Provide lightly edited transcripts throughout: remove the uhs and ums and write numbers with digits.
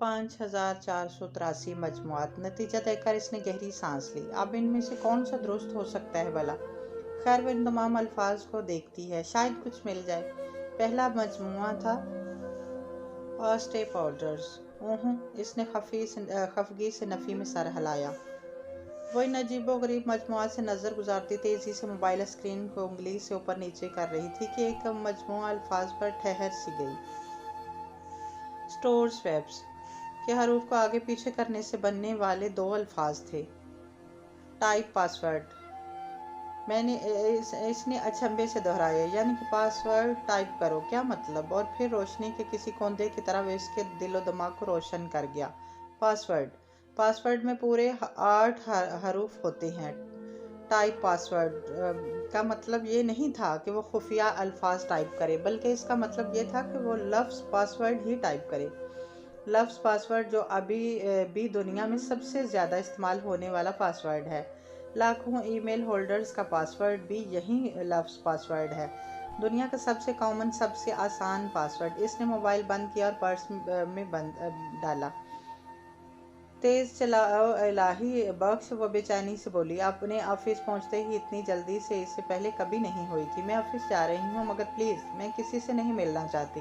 5483 मजमुआत। नतीजा देखकर इसने गहरी सांस ली। अब इनमें से कौन सा दुरुस्त हो सकता है भला? खैर, वो इन तमाम अल्फाज को देखती है, शायद कुछ मिल जाए। पहला मजमुआ था ऑस्टे पाउडर्स। इसने खफगी से नफ़ी में सर हिलाया। वो इन अजीबो गरीब मजमुआत से नज़र गुजारती तेज़ी से मोबाइल स्क्रीन को उंगली से ऊपर नीचे कर रही थी कि एक मजमुआ अल्फाज पर ठहर सी गई। स्टोर स्वेप्स के हरूफ को आगे पीछे करने से बनने वाले 2 अल्फाज थे। Type password. इसने अचंभे से दोहराया, यानी कि पासवर्ड टाइप करो, क्या मतलब? और फिर रोशनी के किसी कोंदे की तरह वे इसके दिलो दिमाग को रोशन कर गया। पासवर्ड में पूरे 8 हरूफ होते हैं। टाइप पासवर्ड का मतलब ये नहीं था कि वो खुफिया अल्फाज टाइप करे, बल्कि इसका मतलब ये था कि वो लफ्ज़ पासवर्ड ही टाइप करे। लफ्ज़ पासवर्ड जो अभी भी दुनिया में सबसे ज़्यादा इस्तेमाल होने वाला पासवर्ड है। लाखों ईमेल होल्डर्स का पासवर्ड भी यही लफ्ज़ पासवर्ड है। दुनिया का सबसे कॉमन, सबसे आसान पासवर्ड। इसने मोबाइल बंद किया और पर्स में डाला। तेज़ चलाओ इलाही बख्श, वो बेचैनी से बोली। अपने ऑफिस पहुंचते ही इतनी जल्दी से इससे पहले कभी नहीं हुई थी। मैं ऑफिस जा रही हूँ, मगर प्लीज़, मैं किसी से नहीं मिलना चाहती,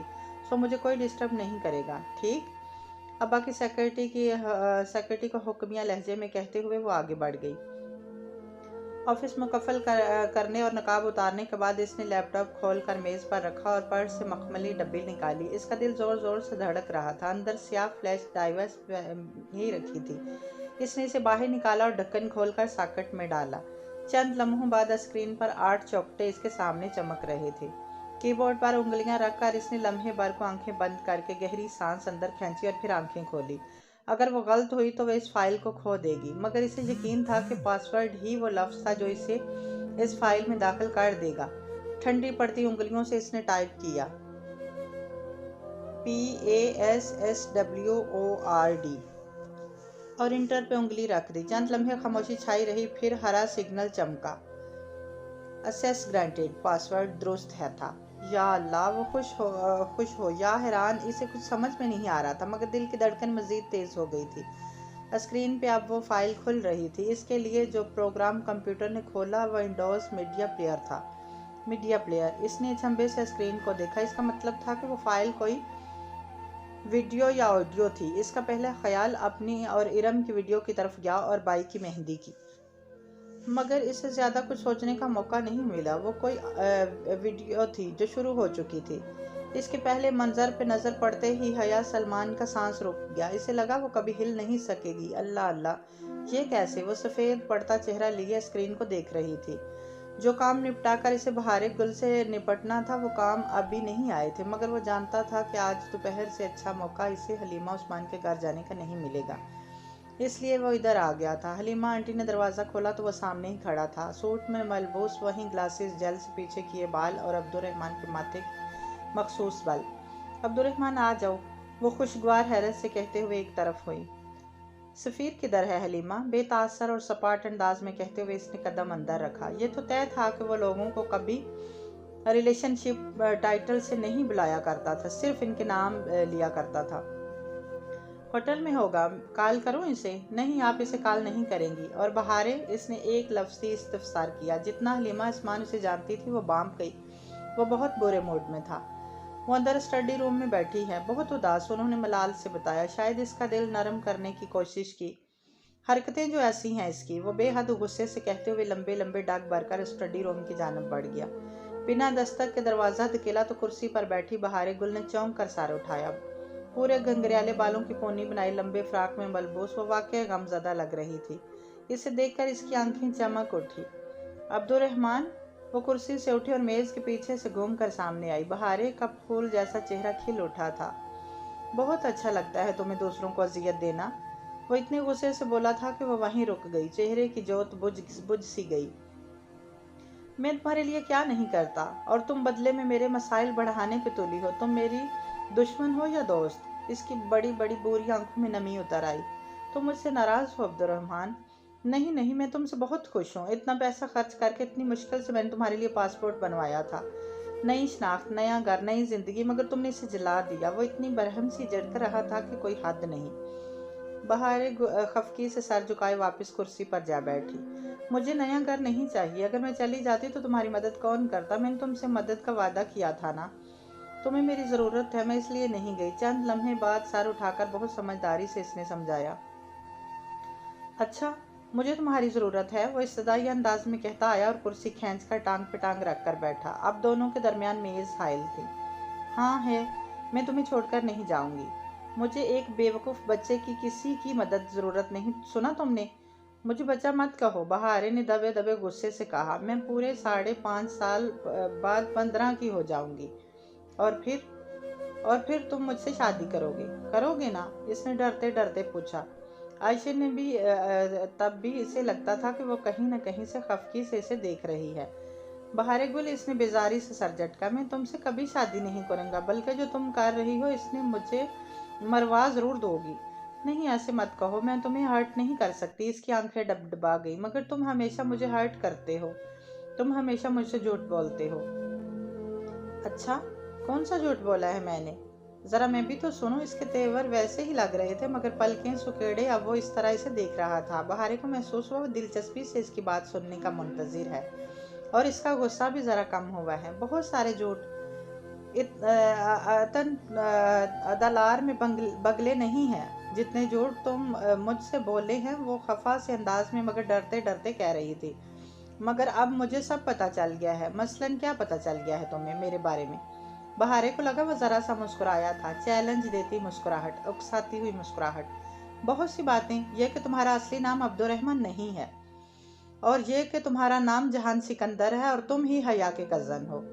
सो मुझे कोई डिस्टर्ब नहीं करेगा, ठीक? अब्बा की सेक्रेटरी को हुक्मिया लहजे में कहते हुए वो आगे बढ़ गई। ऑफिस मुकम्मल करने और नकाब उतारने के बाद इसने लैपटॉप खोलकर मेज़ पर रखा और पर्स से मखमली डब्बी निकाली। इसका दिल ज़ोर ज़ोर से धड़क रहा था। अंदर स्याह फ्लैश ड्राइव्स ही रखी थी। इसने इसे बाहर निकाला और ढक्कन खोलकर सॉकेट में डाला। चंद लम्हों बाद स्क्रीन पर 8 चौखटे इसके सामने चमक रहे थे। कीबोर्ड पर उंगलियां रखकर इसने लम्हे भर को आंखें बंद करके गहरी सांस अंदर खींची और फिर आंखें खोली। अगर वो गलत हुई तो वह इस फाइल को खो देगी, मगर इसे यकीन था कि पासवर्ड ही वो लफ्ज़ था जो इसे इस फाइल में दाखिल कर देगा। ठंडी पड़ती उंगलियों से इसने टाइप किया, PASSWORD, और इंटर पे उंगली रख दी। चंद लम्हे खामोशी छाई रही, फिर हरा सिग्नल चमका। असेस ग्रांटेड, पासवर्ड दुरुस्त है था। या अल्लाह, वो खुश हो या हैरान, इसे कुछ समझ में नहीं आ रहा था, मगर दिल की धड़कन मज़ीद तेज़ हो गई थी। स्क्रीन पे अब वो फाइल खुल रही थी। इसके लिए जो प्रोग्राम कंप्यूटर ने खोला वह विंडोज़ मीडिया प्लेयर था। इसने अचंभे से स्क्रीन को देखा। इसका मतलब था कि वो फाइल कोई वीडियो या ऑडियो थी। इसका पहला ख्याल अपनी और इरम की वीडियो की तरफ गया और बाई की मेहंदी की, मगर इससे ज़्यादा कुछ सोचने का मौका नहीं मिला। वो कोई वीडियो थी जो शुरू हो चुकी थी। इसके पहले मंजर पे नज़र पड़ते ही हया सलमान का सांस रुक गया। इसे लगा वो कभी हिल नहीं सकेगी। अल्लाह अल्लाह, ये कैसे? वो सफ़ेद पड़ता चेहरा लिए स्क्रीन को देख रही थी। जो काम निपटाकर इसे बहारे गुल से निपटना था, वो काम अभी नहीं आए थे, मगर वो जानता था कि आज दोपहर से अच्छा मौका इसे हलीमा उस्मान के घर जाने का नहीं मिलेगा, इसलिए वो इधर आ गया था। हलीमा आंटी ने दरवाज़ा खोला तो वो सामने ही खड़ा था, सूट में मलबूस, वहीं ग्लासेस, जेल से पीछे किए बाल और अब्दुर्रहमान के माथे मखसूस बाल। अब्दुर्रहमान, आ जाओ, वो खुशगवार हैरत से कहते हुए एक तरफ हुई। सफ़ीर किधर है? हलीमा बेतासर और सपाट अंदाज में कहते हुए इसने कदम अंदर रखा। ये तो तय था कि वो लोगों को कभी रिलेशनशिप टाइटल से नहीं बुलाया करता था, सिर्फ इनके नाम लिया करता था। होटल में होगा, कॉल करूं इसे? नहीं, आप इसे कॉल नहीं करेंगी। और बहारे, इसने एक लफ्ज़ी इस्तफसार किया। जितना हलीमा उस्मान उसे जानती थी वो बांप गई। वो बहुत बुरे मूड में था। वो अंदर स्टडी रूम में बैठी है, बहुत उदास, उन्होंने मलाल से बताया। शायद इसका दिल नरम करने की कोशिश की। हरकतें जो ऐसी हैं इसकी, वो बेहद गुस्से से कहते हुए लंबे लंबे डग भरकर स्टडी रूम की जानब बढ़ गया। बिना दस्तक के दरवाज़ा धकेला तो कुर्सी पर बैठी बहारे गुल ने चौंक कर सर उठाया। पूरे घंघरियाले बालों की पोनी बनाई, लंबे फ्राक में मलबूस, वो वाकई गमज़दा लग रही थी। इसे देखकर इसकी आंखें चमक उठी। अब्दुर्रहमान, वो कुर्सी से उठी और मेज़ के पीछे से घूमकर सामने आई। बहारे का फूल जैसा चेहरा खिल उठा था। बहुत अच्छा लगता है तुम्हें दूसरों को अजियत देना, वो इतने गुस्से से बोला था कि वो वहीं रुक गई। चेहरे की जोत बुझ सी गई। मैं तुम्हारे लिए क्या नहीं करता, और तुम बदले में मेरे मसाइल बढ़ाने पे तुली हो। तुम मेरी दुश्मन हो या दोस्त? इसकी बड़ी बड़ी बुरी आंखों में नमी उतर आई। तुम मुझसे नाराज़ हो अब्दुर्रहमान? नहीं नहीं, मैं तुमसे बहुत खुश हूँ। इतना पैसा खर्च करके इतनी मुश्किल से मैंने तुम्हारे लिए पासपोर्ट बनवाया था। नई शनाख्त, नया घर, नई जिंदगी, मगर तुमने इसे जला दिया। वो इतनी बरहम सी झड़क रहा था कि कोई हद नहीं। बहारे खफकी से सर झुकाए वापस कुर्सी पर जा बैठी। मुझे नया घर नहीं चाहिए। अगर मैं चली जाती तो तुम्हारी मदद कौन करता? मैंने तुमसे मदद का वादा किया था ना। तुम्हें मेरी ज़रूरत है, मैं इसलिए नहीं गई। चंद लम्हे बाद सर उठाकर बहुत समझदारी से इसने समझाया। अच्छा, मुझे तुम्हारी ज़रूरत है, वो इब्तदाई अंदाज में कहता आया और कुर्सी खींचकर टांग पे टांग रख कर बैठा। अब दोनों के दरमियान मेज़ हाइल थी। हाँ है, मैं तुम्हें छोड़कर नहीं जाऊंगी। मुझे एक बेवकूफ़ बच्चे की किसी की मदद ज़रूरत नहीं, सुना तुमने? मुझे बच्चा मत कहो, बहारे ने दबे दबे गुस्से से कहा। मैं पूरे 5.5 साल बाद 15 की हो जाऊंगी। और फिर तुम मुझसे शादी करोगे ना? इसने डरते डरते पूछा। आयशा ने भी तब भी इसे लगता था कि वो कहीं न कहीं से खफकी से इसे देख रही है। बहारे गुल, इसने बेजारी से सर झटका। मैं तुमसे कभी शादी नहीं करूँगा, बल्कि जो तुम कर रही हो इसने मुझे मरवा ज़रूर दोगी। नहीं, ऐसे मत कहो, मैं तुम्हें हर्ट नहीं कर सकती। इसकी आंखें डबडबा गई। मगर तुम हमेशा मुझे हर्ट करते हो, तुम हमेशा मुझसे झूठ बोलते हो। अच्छा, कौन सा झूठ बोला है मैंने? जरा मैं भी तो सुनो। इसके तेवर वैसे ही लग रहे थे, मगर पलकें सुकेड़े अब वो इस तरह इसे देख रहा था। बहारे को महसूस हुआ वो दिलचस्पी से इसकी बात सुनने का मुंतजिर है, और इसका गुस्सा भी ज़रा कम हुआ है। बहुत सारे झूठ दलार में बगले नहीं हैं जितने झूठ तुम मुझसे बोले हैं। वो खफा से अंदाज में मगर डरते डरते कह रही थी। मगर अब मुझे सब पता चल गया है। मसलन क्या पता चल गया है तुम्हें मेरे बारे में? बहारे को लगा वो ज़रा सा मुस्कुराया था, चैलेंज देती मुस्कुराहट, उकसाती हुई मुस्कुराहट। बहुत सी बातें। यह कि तुम्हारा असली नाम अब्दुर्रहमान नहीं है, और यह कि तुम्हारा नाम जहान सिकंदर है, और तुम ही हया के कज़न हो।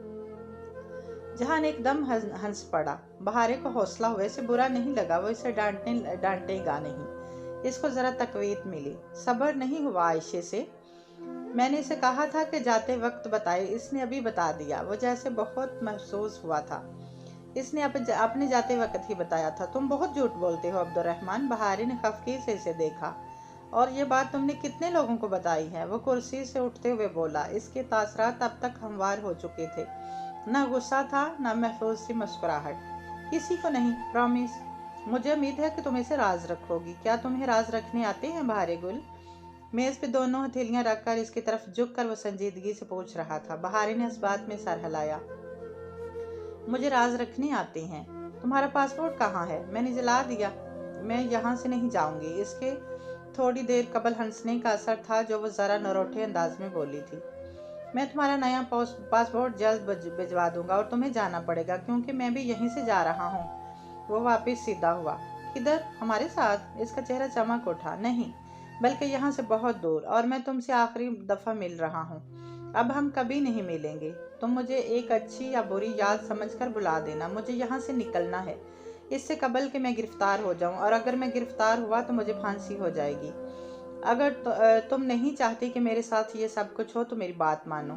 जहान एकदम हंस पड़ा। बहारे को हौसला हुए से बुरा नहीं लगा। वो इसे डांटेगा नहीं। इसको ज़रा तकवीत मिली। सब्र नहीं हुआ आयशे से। मैंने इसे कहा था कि जाते वक्त बताए, इसने अभी बता दिया। वो जैसे बहुत महसूस हुआ था। इसने अपने जाते वक्त ही बताया था। तुम बहुत झूठ बोलते हो अब्दुर्रहमान। बहारी ने खफकी से इसे देखा। और ये बात तुमने कितने लोगों को बताई है? वो कुर्सी से उठते हुए बोला। इसके तासरात अब तक हमवार हो चुके थे। न गुस्सा था, न महफूज सी मुस्कुराहट। किसी को नहीं, प्रॉमिस। मुझे उम्मीद है कि तुम इसे राज रखोगी। क्या तुम्हें राज रखने आते हैं बहारे गुल? मेज़ पे दोनों हथेलियां रखकर इसकी तरफ झुक कर वो संजीदगी से पूछ रहा था। बहारी ने इस बात में सर हिलाया। मुझे राज रखने आते हैं। तुम्हारा पासपोर्ट कहाँ है? मैंने जला दिया। मैं यहाँ से नहीं जाऊंगी। इसके थोड़ी देर कबल हंसने का असर था जो वो ज़रा नरोठे अंदाज में बोली थी। मैं तुम्हारा नया पासपोर्ट जल्द भिजवा दूंगा, और तुम्हें जाना पड़ेगा क्योंकि मैं भी यहीं से जा रहा हूँ। वो वापस सीधा हुआ। किधर? हमारे साथ? इसका चेहरा चमक उठा। नहीं, बल्कि यहाँ से बहुत दूर, और मैं तुमसे आखिरी दफ़ा मिल रहा हूँ। अब हम कभी नहीं मिलेंगे। तुम मुझे एक अच्छी या बुरी याद समझकर बुला देना। मुझे यहाँ से निकलना है, इससे कबल कि मैं गिरफ्तार हो जाऊँ, और अगर मैं गिरफ्तार हुआ तो मुझे फांसी हो जाएगी। अगर तुम नहीं चाहती कि मेरे साथ ये सब कुछ हो तो मेरी बात मानो।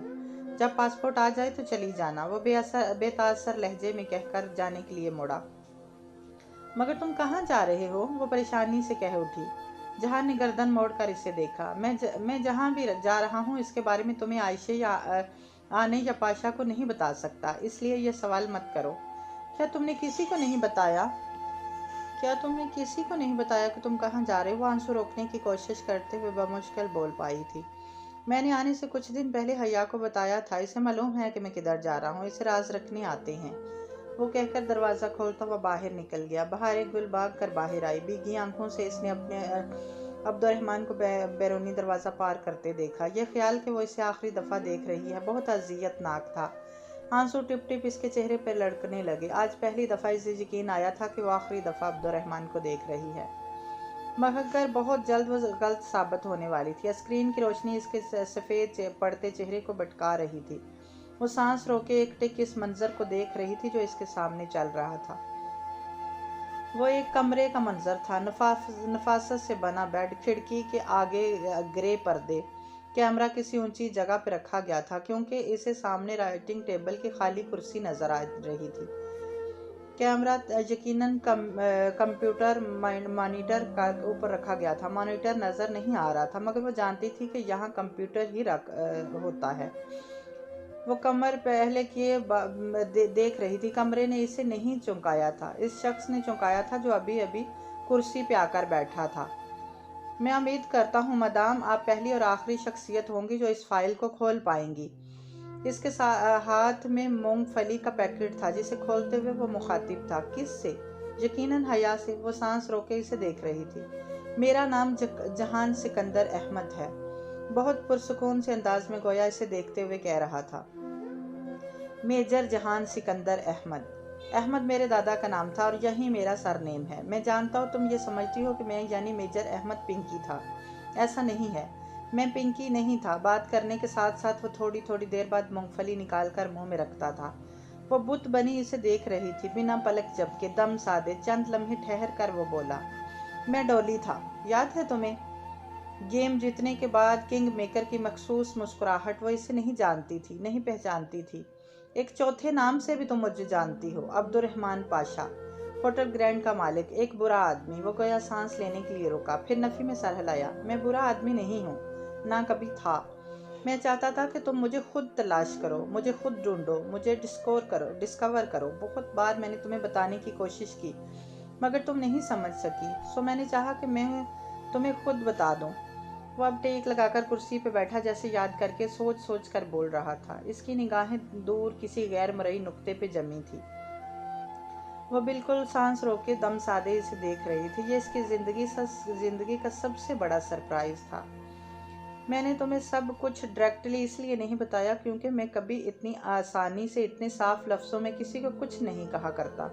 जब पासपोर्ट आ जाए तो चली जाना। वो बेतासर लहजे में कहकर जाने के लिए मुड़ा। मगर तुम कहाँ जा रहे हो? वो परेशानी से कह उठी। जहां ने गर्दन मोड़कर इसे देखा। मैं जहाँ भी जा रहा हूँ इसके बारे में तुम्हें आयशे या आने या पाशा को नहीं बता सकता, इसलिए यह सवाल मत करो। क्या तुमने किसी को नहीं बताया? क्या तुमने किसी को नहीं बताया कि तुम कहाँ जा रहे हो? वो आंसू रोकने की कोशिश करते हुए बमुश्किल बोल पाई थी। मैंने आने से कुछ दिन पहले हया को बताया था। इसे मालूम है कि मैं किधर जा रहा हूँ। इसे राज रखने आते हैं। वो कहकर दरवाज़ा खोलता हुआ बाहर निकल गया। बाहर गुल भाग कर बाहर आई। भीगी आंखों से इसने अपने अब्दुर्रहमान को बैरूनी दरवाज़ा पार करते देखा। यह ख्याल कि वो इसे आखिरी दफ़ा देख रही है बहुत अजियतनाक था। आंसू टिप टिप इसके चेहरे पर लड़कने लगे। आज पहली दफ़ा इसे यकीन आया था कि वो आखिरी दफ़ा अब्दुर्रहमान को देख रही है, मगर बहुत जल्द वो गलत साबित होने वाली थी। स्क्रीन की रोशनी इसके सफ़ेद पड़ते चेहरे को भटका रही थी। वो सांस रोके एक टिक इस मंजर को देख रही थी जो इसके सामने चल रहा था। वो एक कमरे का मंजर था। नफासत से बना बेड, खिड़की के आगे ग्रे पर्दे। कैमरा किसी ऊंची जगह पर रखा गया था क्योंकि इसे सामने राइटिंग टेबल की खाली कुर्सी नजर आ रही थी। कैमरा यकीनन कंप्यूटर मॉनिटर का ऊपर रखा गया था। मॉनिटर नज़र नहीं आ रहा था, मगर वो जानती थी कि यहाँ कंप्यूटर ही होता है। وہ کمر پہلے کیے دیکھ رہی تھی۔ کمرے نے اسے نہیں چونکایا تھا، اس شخص نے چونکایا تھا جو ابھی ابھی کرسی پہ آ کر بیٹھا تھا۔ میں امید کرتا ہوں مدام آپ پہلی اور آخری شخصیت ہوں گی جو اس فائل کو کھول پائیں گی۔ اس کے ہاتھ میں مونگ پھلی کا پیکٹ تھا جسے کھولتے ہوئے وہ مخاطب تھا۔ کس سے؟ یقیناً حیا سے۔ وہ سانس روکے اسے دیکھ رہی تھی۔ میرا نام جہان سکندر احمد ہے، بہت پرسکون سے انداز میں گویا اسے دیکھتے ہوئے کہہ رہا تھا۔ میجر جہان سکندر احمد۔ احمد میرے دادا کا نام تھا اور یہی میرا سر نیم ہے۔ میں جانتا ہوں تم یہ سمجھتی ہو کہ میں یعنی میجر احمد پنکی تھا۔ ایسا نہیں ہے، میں پنکی نہیں تھا۔ بات کرنے کے ساتھ ساتھ وہ تھوڑی تھوڑی دیر بعد مونگ پھلی نکال کر منہ میں رکھتا تھا۔ وہ بت بنی اسے دیکھ رہی تھی، بنا پلک جھپکے، دم سادے۔ چند لمحے ٹھہر کر وہ بولا، میں ڈولی تھا، یاد ہے تمہیں؟ گیم جیتنے کے بعد کنگ میکر کی مخصوص مسکراہٹ۔ وہ اسے نہیں جانتی تھی، نہیں پہچانتی تھی۔ ایک چوتھے نام سے بھی تم مجھے جانتی ہو، عبد الرحمن پاشا، ہوٹل گرینڈ کا مالک، ایک برا آدمی۔ وہ گویا سانس لینے کے لیے رکا، پھر نفی میں سر ہلایا۔ میں برا آدمی نہیں ہوں، نہ کبھی تھا۔ میں چاہتا تھا کہ تم مجھے خود تلاش کرو، مجھے خود ڈھونڈو، مجھے ڈسکور کرو۔ بہت بار میں نے تمہیں بتانے کی کوشش کی مگر تم نہیں سمجھ سکی، سو میں نے چاہا کہ میں تمہیں خود بتا دوں۔ وہ اب ٹیک لگا کر کرسی پہ بیٹھا جیسے یاد کر کے سوچ سوچ کر بول رہا تھا۔ اس کی نگاہیں دور کسی غیر مرئی نقطے پہ جمی تھی۔ وہ بالکل سانس روک کے دم سادے اسے دیکھ رہی تھی۔ یہ اس کی زندگی کا سب سے بڑا سرپرائز تھا۔ میں نے تمہیں سب کچھ ڈائریکٹلی اس لیے نہیں بتایا کیونکہ میں کبھی اتنی آسانی سے اتنے صاف لفظوں میں کسی کو کچھ نہیں کہا کرتا۔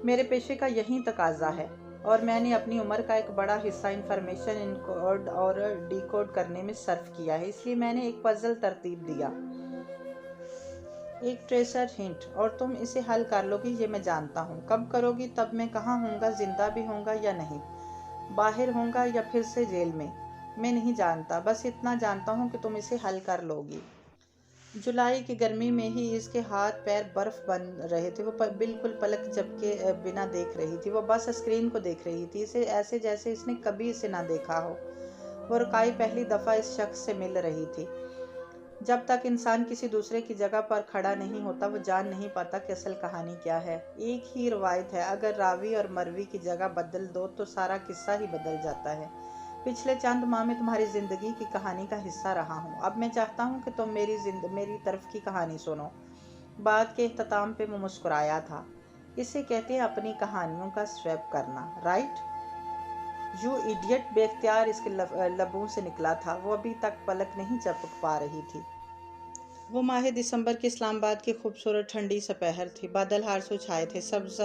میرے پیشے کا یہی تقاضا ہے اور میں نے اپنی عمر کا ایک بڑا حصہ انفارمیشن انکوڈ اور ڈیکوڈ کرنے میں صرف کیا ہے۔ اس لیے میں نے ایک پزل ترتیب دیا، ایک ٹریسر ہنٹ، اور تم اسے حل کر لو گی، یہ میں جانتا ہوں۔ کب کرو گی؟ تب میں کہاں ہوں گا، زندہ بھی ہوں گا یا نہیں، باہر ہوں گا یا پھر سے جیل میں نہیں جانتا، بس اتنا جانتا ہوں کہ تم اسے حل کر لو گی۔ جولائی کی گرمی میں ہی اس کے ہاتھ پیر برف بن رہے تھے۔ وہ بالکل پلک جھپکے بنا دیکھ رہی تھی۔ وہ بس اسکرین کو دیکھ رہی تھی، اسے ایسے جیسے اس نے کبھی اسے نہ دیکھا ہو۔ وہ رکائی پہلی دفعہ اس شخص سے مل رہی تھی۔ جب تک انسان کسی دوسرے کی جگہ پر کھڑا نہیں ہوتا وہ جان نہیں پاتا کہ اصل کہانی کیا ہے۔ ایک ہی روایت ہے، اگر راوی اور مروی کی جگہ بدل دو تو سارا قصہ ہی بدل جاتا ہے۔ پچھلے چند ماہ میں تمہاری زندگی کی کہانی کا حصہ رہا ہوں، اب میں چاہتا ہوں کہ تم میری طرف کی کہانی سنو۔ بات کے اختتام پہ وہ مسکرایا تھا۔ اسے کہتے ہیں اپنی کہانیوں کا سویپ کرنا، رائٹ؟ یو ایڈیٹ، بے اختیار اس کے لبوں سے نکلا تھا۔ وہ ابھی تک پلک نہیں جھپک پا رہی تھی۔ وہ ماہ دسمبر کے اسلام آباد کی خوبصورت ٹھنڈی سپہر تھی۔ بادل ہارسو چھائے تھے، سبز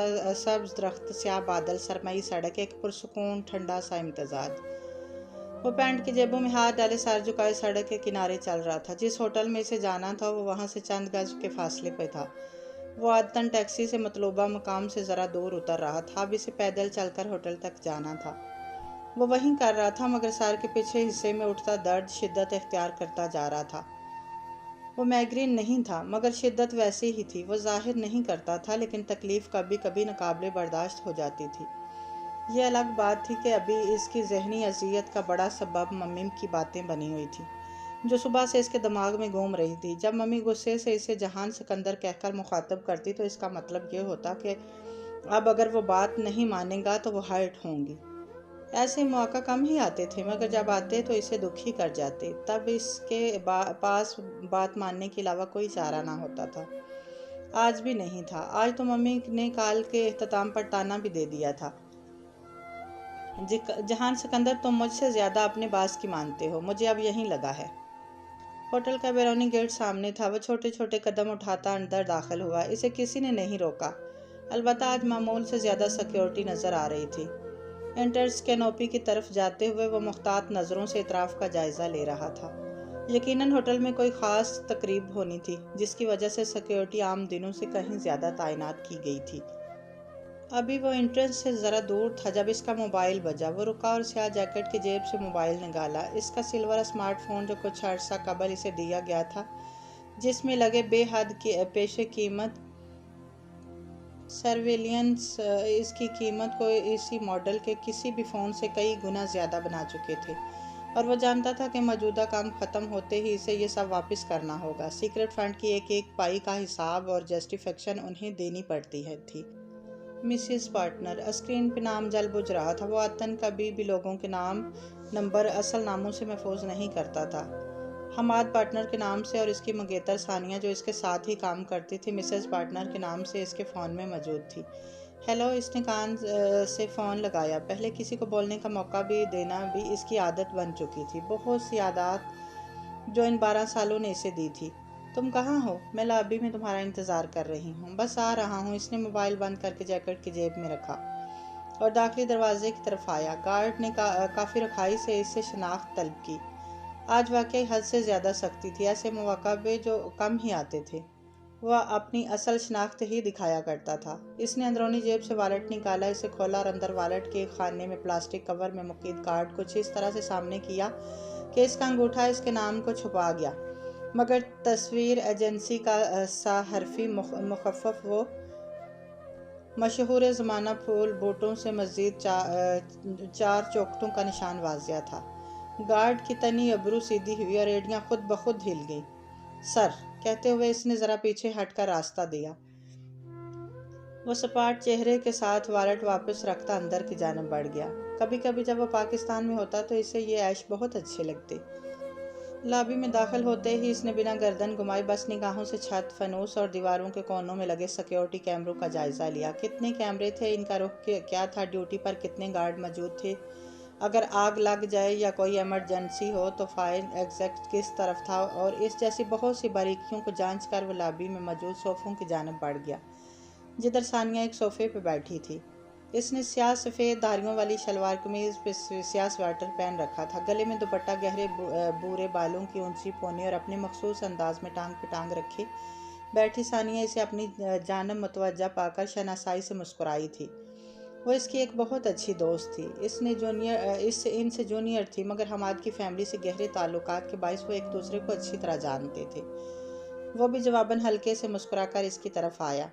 درخت، سیاہ بادل، سرمئی سڑک، ایک پرسکون ٹھنڈا سا امتزاج۔ وہ پینٹ کی جیبوں میں ہاتھ ڈالے سر جھکائے سڑک کے کنارے چل رہا تھا۔ جس ہوٹل میں اسے جانا تھا وہ وہاں سے چند گز کے فاصلے پہ تھا۔ وہ عادتاً ٹیکسی سے مطلوبہ مقام سے ذرا دور اتر رہا تھا، اب اسے پیدل چل کر ہوٹل تک جانا تھا۔ وہ وہیں کر رہا تھا مگر سر کے پچھلے حصے میں اٹھتا درد شدت اختیار کرتا جا رہا تھا۔ وہ مائیگرین نہیں تھا مگر شدت ویسی ہی تھی۔ وہ ظاہر نہیں کرتا تھا لیکن تکلیف کبھی کبھی ناقابل برداشت ہو جاتی تھی۔ یہ الگ بات تھی کہ ابھی اس کی ذہنی اذیت کا بڑا سبب ممی کی باتیں بنی ہوئی تھیں جو صبح سے اس کے دماغ میں گھوم رہی تھی۔ جب ممی غصے سے اسے جہان سکندر کہہ کر مخاطب کرتی تو اس کا مطلب یہ ہوتا کہ اب اگر وہ بات نہیں مانے گا تو وہ ہرٹ ہوں گی۔ ایسے موقع کم ہی آتے تھے مگر جب آتے تو اسے دکھی کر جاتے۔ تب اس کے پاس بات ماننے کے علاوہ کوئی چارہ نہ ہوتا تھا۔ آج بھی نہیں تھا۔ آج تو ممی نے کال کے اختتام پر تانا بھی دے دیا تھا، جہان سکندر تم مجھ سے زیادہ اپنے باس کی مانتے ہو، مجھے اب یہیں لگا ہے۔ ہوٹل کا بیرونی گیٹ سامنے تھا۔ وہ چھوٹے چھوٹے قدم اٹھاتا اندر داخل ہوا۔ اسے کسی نے نہیں روکا، البتہ آج معمول سے زیادہ سیکیورٹی نظر آ رہی تھی۔ انٹرنس کینوپی کی طرف جاتے ہوئے وہ محتاط نظروں سے اطراف کا جائزہ لے رہا تھا۔ یقیناً ہوٹل میں کوئی خاص تقریب ہونی تھی جس کی وجہ سے سیکیورٹی عام دنوں سے کہیں زیادہ تعینات کی گئی تھی۔ ابھی وہ انٹرنس سے ذرا دور تھا جب اس کا موبائل بجا۔ وہ رکا اور سیاہ جیکٹ کی جیب سے موبائل نکالا۔ اس کا سلور اسمارٹ فون جو کچھ عرصہ قبل اسے دیا گیا تھا، جس میں لگے بے حد پیشے قیمت سرویلنس اس کی قیمت کو اسی ماڈل کے کسی بھی فون سے کئی گنا زیادہ بنا چکے تھے۔ اور وہ جانتا تھا کہ موجودہ کام ختم ہوتے ہی اسے یہ سب واپس کرنا ہوگا۔ سیکرٹ فنڈ کی ایک ایک پائی کا حساب اور جسٹیفیکشن انہیں دینی پڑتی تھی۔ Mrs partner. اسکرین پہ نام جل بجھ رہا تھا۔ وہ عادتاً کبھی بھی لوگوں کے نام نمبر اصل ناموں سے محفوظ نہیں کرتا تھا۔ حماد پارٹنر کے نام سے اور اس کی منگیتر ثانیہ جو اس کے ساتھ ہی کام کرتی تھی مسز پارٹنر کے نام سے اس کے فون میں موجود تھی۔ ہیلو، اس نے کان سے فون لگایا۔ پہلے کسی کو بولنے کا موقع بھی دینا بھی اس کی عادت بن چکی تھی۔ بہت سی عادات جو ان 12 سالوں نے اسے دی تھی۔ تم کہاں ہو؟ میں لابی میں تمہارا انتظار کر رہی ہوں۔ بس آ رہا ہوں۔ اس نے موبائل بند کر کے جیکٹ کی جیب میں رکھا اور داخلی دروازے کی طرف آیا۔ گارڈ نے کافی رکھائی سے اس سے شناخت طلب کی۔ آج واقعی حد سے زیادہ سختی تھی۔ ایسے مواقع پہ جو کم ہی آتے تھے وہ اپنی اصل شناخت ہی دکھایا کرتا تھا۔ اس نے اندرونی جیب سے والٹ نکالا، اسے کھولا اور اندر والٹ کے خانے میں پلاسٹک کور میں مقید کارڈ کچھ اس طرح سے سامنے کیا کہ اس کا انگوٹھا اس کے نام کو چھپا گیا، مگر تصویر ایجنسی کا سا حرفی مخفف وہ مشہور زمانہ پھول بوٹوں سے مزید 4 چوکھٹوں کا نشان واضح تھا۔ گارڈ کی تنی ابرو سیدھی ہوئی اور ایڑیاں خود بخود ہل گئیں۔ سر کہتے ہوئے اس نے ذرا پیچھے ہٹ کر راستہ دیا۔ وہ سپاٹ چہرے کے ساتھ والٹ واپس رکھتا اندر کی جانب بڑھ گیا۔ کبھی کبھی جب وہ پاکستان میں ہوتا تو اسے یہ عیش بہت اچھے لگتے۔ لابی میں داخل ہوتے ہی اس نے بنا گردن گھمائے بس نگاہوں سے چھت، فانوس اور دیواروں کے کونوں میں لگے سیکیورٹی کیمروں کا جائزہ لیا۔ کتنے کیمرے تھے، ان کا رخ کیا تھا، ڈیوٹی پر کتنے گارڈ موجود تھے، اگر آگ لگ جائے یا کوئی ایمرجنسی ہو تو فائر ایگزٹ کس طرف تھا، اور اس جیسی بہت سی باریکیوں کو جانچ کر وہ لابی میں موجود صوفوں کی جانب بڑھ گیا جدھر ثانیہ ایک صوفے پہ بیٹھی تھی۔ اس نے سیاہ سفید دھاریوں والی شلوار قمیض پہ سیاہ سویٹر پہن رکھا تھا، گلے میں دوپٹہ گہرے بھورے بالوں کی اونچی پونی اور اپنے مخصوص انداز میں ٹانگ پہ ٹانگ رکھے بیٹھی ثانیہ اسے اپنی جانب متوجہ پا کر شناسائی سے مسکرائی تھی۔ وہ اس کی ایک بہت اچھی دوست تھی۔ ان سے جونیئر تھی، مگر حماد کی فیملی سے گہرے تعلقات کے باعث وہ ایک دوسرے کو اچھی طرح جانتے تھے۔ وہ بھی جواباً ہلکے سے مسکرا کر اس کی طرف آیا۔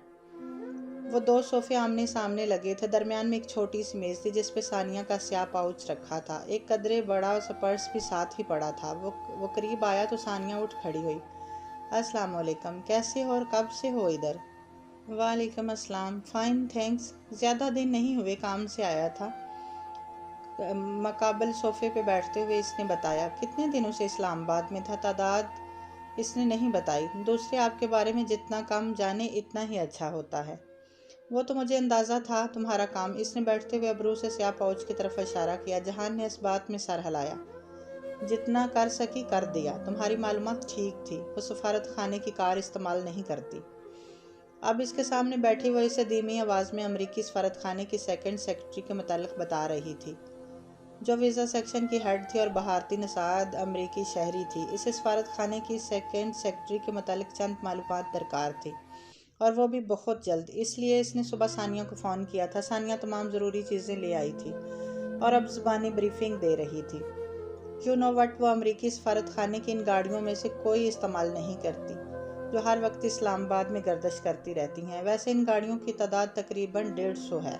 وہ 2 صوفے آمنے سامنے لگے تھے۔ درمیان میں ایک چھوٹی سی میز تھی جس پہ ثانیہ کا سیاہ پاؤچ رکھا تھا۔ ایک قدرے بڑا سا پرس بھی ساتھ ہی پڑا تھا۔ وہ قریب آیا تو ثانیہ اٹھ کھڑی ہوئی۔ السلام علیکم، کیسے ہو اور کب سے ہو ادھر؟ وعلیکم السلام، فائن تھینکس، زیادہ دن نہیں ہوئے، کام سے آیا تھا۔ مقابل صوفے پہ بیٹھتے ہوئے اس نے بتایا۔ کتنے دنوں سے اسلام آباد میں تھا؟ تعداد اس نے نہیں بتائی۔ دوسرے آپ کے بارے میں جتنا کم جانے اتنا ہی اچھا ہوتا ہے۔ وہ تو مجھے اندازہ تھا تمہارا کام۔ اس نے بیٹھتے ہوئے ابرو سے سیاہ پاؤچ کی طرف اشارہ کیا۔ جہان نے اس بات میں سر ہلایا۔ جتنا کر سکی کر دیا۔ تمہاری معلومات ٹھیک تھی۔ وہ سفارت خانے کی کار استعمال نہیں کرتی۔ اب اس کے سامنے بیٹھی وہ اسے دھیمی آواز میں امریکی سفارت خانے کی سیکنڈ سیکرٹری کے متعلق بتا رہی تھی، جو ویزا سیکشن کی ہیڈ تھی اور بھارتی نژاد امریکی شہری تھی۔ اسے سفارت خانے کی سیکنڈ سیکرٹری کے متعلق چند معلومات درکار تھی، اور وہ بھی بہت جلد۔ اس لیے اس نے صبح ثانیہ کو فون کیا تھا۔ ثانیہ تمام ضروری چیزیں لے آئی تھی اور اب زبانی بریفنگ دے رہی تھی۔ یو نو وٹ، وہ امریکی سفارت خانے کی ان گاڑیوں میں سے کوئی استعمال نہیں کرتی جو ہر وقت اسلام آباد میں گردش کرتی رہتی ہیں۔ ویسے ان گاڑیوں کی تعداد تقریباً 150 ہے۔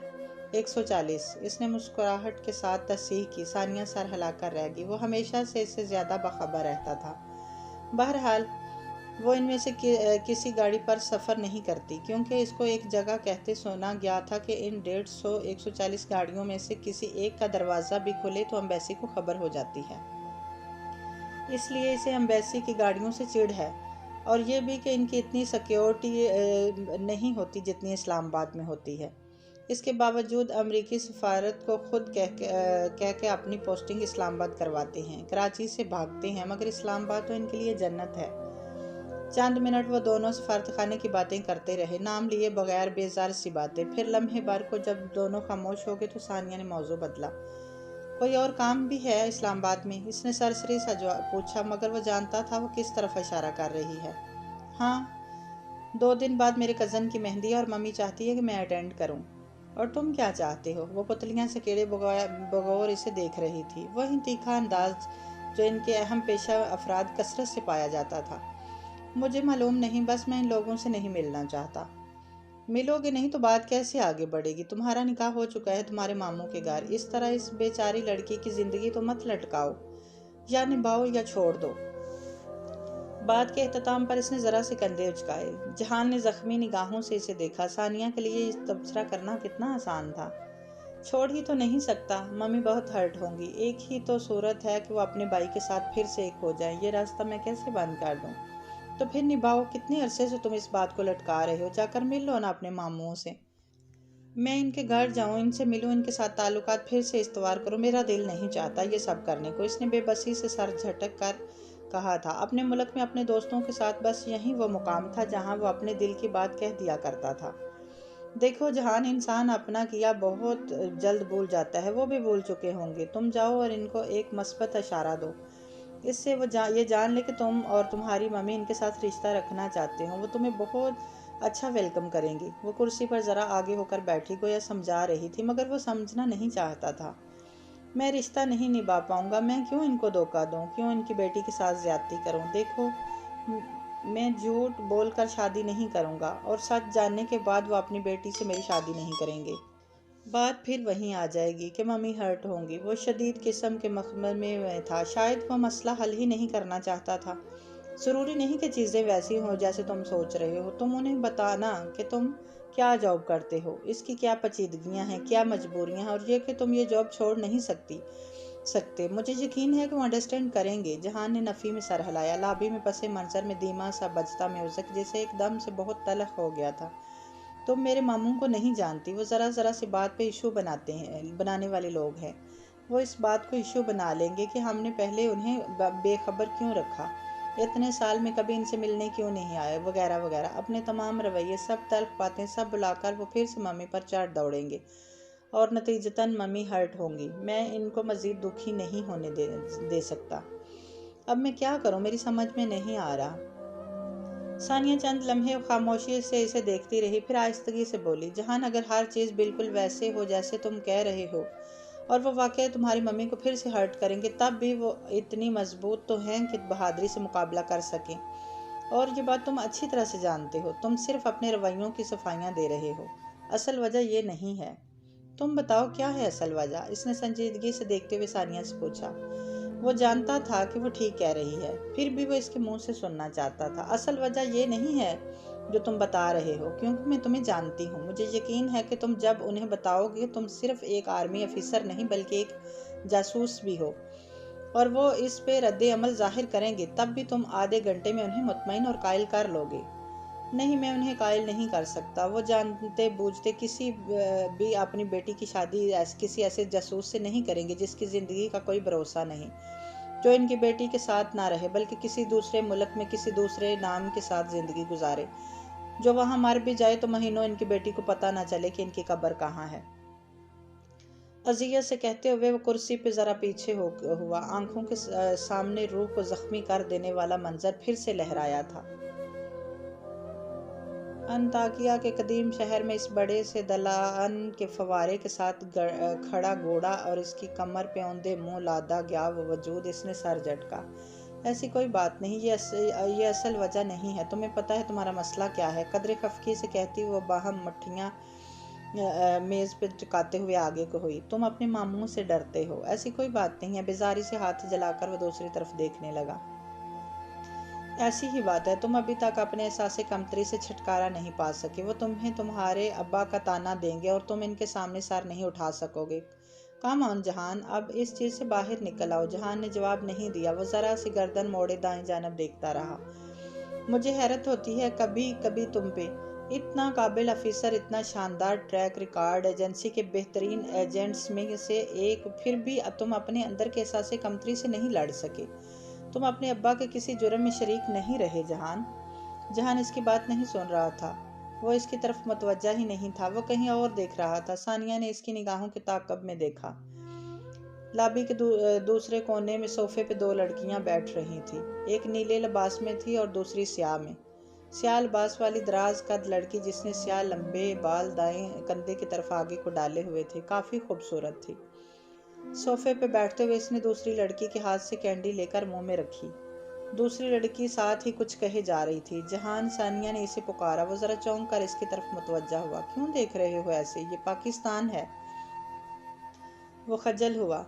140، اس نے مسکراہٹ کے ساتھ تصحیح کی۔ ثانیہ سر ہلا کر رہ گئی۔ وہ ہمیشہ سے اس سے زیادہ باخبر رہتا تھا۔ بہرحال وہ ان میں سے کسی گاڑی پر سفر نہیں کرتی، کیونکہ اس کو ایک جگہ کہتے سنا گیا تھا کہ ان 140 گاڑیوں میں سے کسی ایک کا دروازہ بھی کھلے تو ایمبیسی کو خبر ہو جاتی ہے۔ اس لیے اسے ایمبیسی کی گاڑیوں سے چڑ ہے، اور یہ بھی کہ ان کی اتنی سیکیورٹی نہیں ہوتی جتنی اسلام آباد میں ہوتی ہے۔ اس کے باوجود امریکی سفارت کو خود کہہ کے اپنی پوسٹنگ اسلام آباد کرواتے ہیں۔ کراچی سے بھاگتے ہیں، مگر اسلام آباد تو ان کے لیے جنت ہے۔ چند منٹ وہ دونوں سفارت خانے کی باتیں کرتے رہے، نام لیے بغیر بے زار سی باتیں۔ پھر لمحے بھر کو جب دونوں خاموش ہو گئے تو ثانیہ نے موضوع بدلا۔ کوئی اور کام بھی ہے اسلام آباد میں؟ اس نے سرسری سا پوچھا، مگر وہ جانتا تھا وہ کس طرف اشارہ کر رہی ہے۔ ہاں، 2 دن بعد میرے کزن کی مہندی ہے اور ممی چاہتی ہے کہ میں اٹینڈ کروں۔ اور تم کیا چاہتے ہو؟ وہ پتلیاں سے کیڑے بغور اسے دیکھ رہی تھی، وہی تیکھا انداز جو ان کے اہم پیشہ افراد کثرت سے پایا جاتا تھا۔ مجھے معلوم نہیں، بس میں ان لوگوں سے نہیں ملنا چاہتا۔ ملو گے نہیں تو بات کیسے آگے بڑھے گی؟ تمہارا نکاح ہو چکا ہے تمہارے ماموں کے گھر، اس طرح اس بیچاری لڑکی کی زندگی تو مت لٹکاؤ۔ या निभाओ या छोड़ दो। बात के अख्ताम पर इसने ज़रा से कंधे उचकाए। जहान ने ज़ख्मी निगाहों से इसे देखा। सानिया के लिए इस तबसरा करना कितना आसान था। छोड़ ही तो नहीं सकता, मम्मी बहुत हर्ट होंगी। एक ही तो सूरत है कि वो अपने भाई के साथ फिर से एक हो जाए। ये रास्ता मैं कैसे बंद कर दूँ? तो फिर निभाओ। कितने अरसे से तुम इस बात को लटका रहे हो? जाकर मिल लो ना अपने मामूओं से। मैं इनके घर जाऊं, इनसे मिलूं, इनके साथ ताल्लुकात फिर से इस्तवार करूं। मेरा दिल नहीं चाहता ये सब करने को। इसने बेबसी से सर झटक कर कहा था। अपने मुल्क में अपने दोस्तों के साथ बस यही वो मुकाम था जहां वो अपने दिल की बात कह दिया करता था। देखो जहान, इंसान अपना किया बहुत जल्द भूल जाता है। वो भी भूल चुके होंगे। तुम जाओ और इनको एक मस्बत इशारा दो। इससे वो ये जान ले कि तुम और तुम्हारी मम्मी इनके साथ रिश्ता रखना चाहते हो। वो तुम्हें बहुत अच्छा वेलकम करेंगी। वो कुर्सी पर ज़रा आगे होकर बैठी, गोया समझा रही थी, मगर वो समझना नहीं चाहता था। मैं रिश्ता नहीं निभा पाऊंगा। मैं क्यों इनको धोखा दूं? क्यों इनकी बेटी के साथ ज्यादती करूं? देखो, मैं झूठ बोलकर शादी नहीं करूंगा और सच जानने के बाद वो अपनी बेटी से मेरी शादी नहीं करेंगे। बात फिर वहीं आ जाएगी कि मम्मी हर्ट होंगी। वो शदीद किस्म के मखमल में था। शायद वो मसला हल ही नहीं करना चाहता था। ज़रूरी नहीं कि चीज़ें वैसी हों जैसे तुम सोच रहे हो। तुम उन्हें बताना कि तुम क्या जॉब करते हो, इसकी क्या पेचीदगियाँ हैं, क्या मजबूरियाँ हैं, और ये कि तुम ये जॉब छोड़ नहीं सकते। मुझे यकीन है कि वो अंडरस्टैंड करेंगे। जहान ने नफ़ी में सर हिलाया। लाबी में पसे मंजर में धीमा सा बजता म्यूजिक जैसे एकदम से बहुत तलख हो गया था। तुम मेरे मामू को नहीं जानती। वो ज़रा सी बात पे इशू बनाने वाले लोग हैं। वो इस बात को इशू बना लेंगे कि हमने पहले उन्हें बेखबर क्यों रखा, इतने साल में कभी इनसे मिलने क्यों नहीं आए, वगैरह वगैरह। अपने तमाम रवैये, सब तल्ख बातें सब बुलाकर वो फिर से मम्मी पर चढ़ दौड़ेंगे और नतीजतन मम्मी हर्ट होंगी। मैं इनको मज़ीद दुखी नहीं होने दे सकता। अब मैं क्या करूं? मेरी समझ में नहीं आ रहा। सानिया चंद लम्हे खामोशी से इसे देखती रही, फिर आहिस्तगी से बोली, जहान, अगर हर चीज़ बिल्कुल वैसे हो जैसे तुम कह रहे हो और वो वाकई तुम्हारी मम्मी को फिर से हर्ट करेंगे, तब भी वो इतनी मजबूत तो हैं कि बहादुरी से मुकाबला कर सकें। और ये बात तुम अच्छी तरह से जानते हो। तुम सिर्फ अपने रवैयों की सफाइयाँ दे रहे हो। असल वजह ये नहीं है। तुम बताओ क्या है असल वजह? इसने संजीदगी से देखते हुए सानिया से पूछा। वो जानता था कि वो ठीक कह रही है, फिर भी वो इसके मुंह से सुनना चाहता था। असल वजह ये नहीं है जो तुम बता रहे हो, क्योंकि मैं तुम्हें जानती हूँ। मुझे यकीन है कि तुम जब उन्हें बताओगे तुम सिर्फ एक आर्मी अफिसर नहीं बल्कि एक जासूस भी हो, और वो इस पे रद्द अमल जाहिर करेंगे, तब भी तुम आधे घंटे में उन्हें मुतमईन और कायल कर लोगे। नहीं, मैं उन्हें कायल नहीं कर सकता। वो जानते बूझते किसी भी अपनी बेटी की शादी किसी ऐसे जासूस से नहीं करेंगे जिसकी ज़िंदगी का कोई भरोसा नहीं, जो इनकी बेटी के साथ ना रहे बल्कि किसी दूसरे मुल्क में किसी दूसरे नाम के साथ ज़िंदगी गुजारे, जो वहाँ मर भी जाए तो महीनों इनकी बेटी को पता ना चले कि इनकी कब्र कहाँ है। अजियत से कहते हुए वो कुर्सी पे ज़रा पीछे हुआ। आंखों के सामने रूह को ज़ख्मी कर देने वाला मंजर फिर से लहराया था। अंताकिया के कदीम शहर में इस बड़े से दलान के फवारे के साथ खड़ा घोड़ा और इसकी कमर पे औंधे मुंह लादा गया वजूद। इसने सर झटका। ऐसी कोई बात नहीं, ये असल वजह नहीं है। तुम्हें पता है तुम्हारा मसला क्या है? कदरे खफकी से कहती वो बाहम मट्ठियाँ मेज़ पे टिकाते हुए आगे को हुई। तुम अपने मामू से डरते हो। ऐसी कोई बात नहीं है। बेजारी से हाथ जलाकर वो दूसरी तरफ देखने लगा। ऐसी ही बात है। तुम अभी तक अपने एहसास कमतरी से छुटकारा नहीं पा सके। वो तुम्हें तुम्हारे अब्बा का ताना देंगे और तुम इनके सामने सर नहीं उठा सकोगे। कम ऑन जहान, अब इस चीज़ से बाहर निकल आओ। जहान ने जवाब नहीं दिया। वो ज़रा सी गर्दन मोड़े दाएं जानब देखता रहा। मुझे हैरत होती है कभी कभी तुम पे। इतना काबिल अफिसर, इतना शानदार ट्रैक रिकॉर्ड, एजेंसी के बेहतरीन एजेंट्स में से एक, फिर भी तुम अपने अंदर के एहसास कमतरी से नहीं लड़ सके। तुम अपने अब्बा के किसी जुर्म में शरीक नहीं रहे। जहान जहान इसकी बात नहीं सुन रहा था। वो इसकी तरफ मुतवज्जा ही नहीं था। वो कहीं और देख रहा था। सानिया ने इसकी निगाहों के ताक़ब में देखा। लॉबी के दूसरे कोने में सोफे पे दो लड़कियां बैठ रही थी। एक नीले लिबास में थी और दूसरी स्याह में। स्याह लिबास वाली दराज कद लड़की, जिसने स्याह लंबे बाल दाएं कंधे की तरफ आगे को डाले हुए थे, काफ़ी खूबसूरत थी। सोफे पे बैठते हुए इसने दूसरी लड़की के हाथ से कैंडी लेकर मुंह में रखी। दूसरी लड़की साथ ही कुछ कहे जा रही थी। जहान, सानिया ने इसे पुकारा। वो ज़रा चौंक कर इसकी तरफ मुतवज्जा हुआ। क्यों देख रहे हो ऐसे? ये पाकिस्तान है। वो खजल हुआ।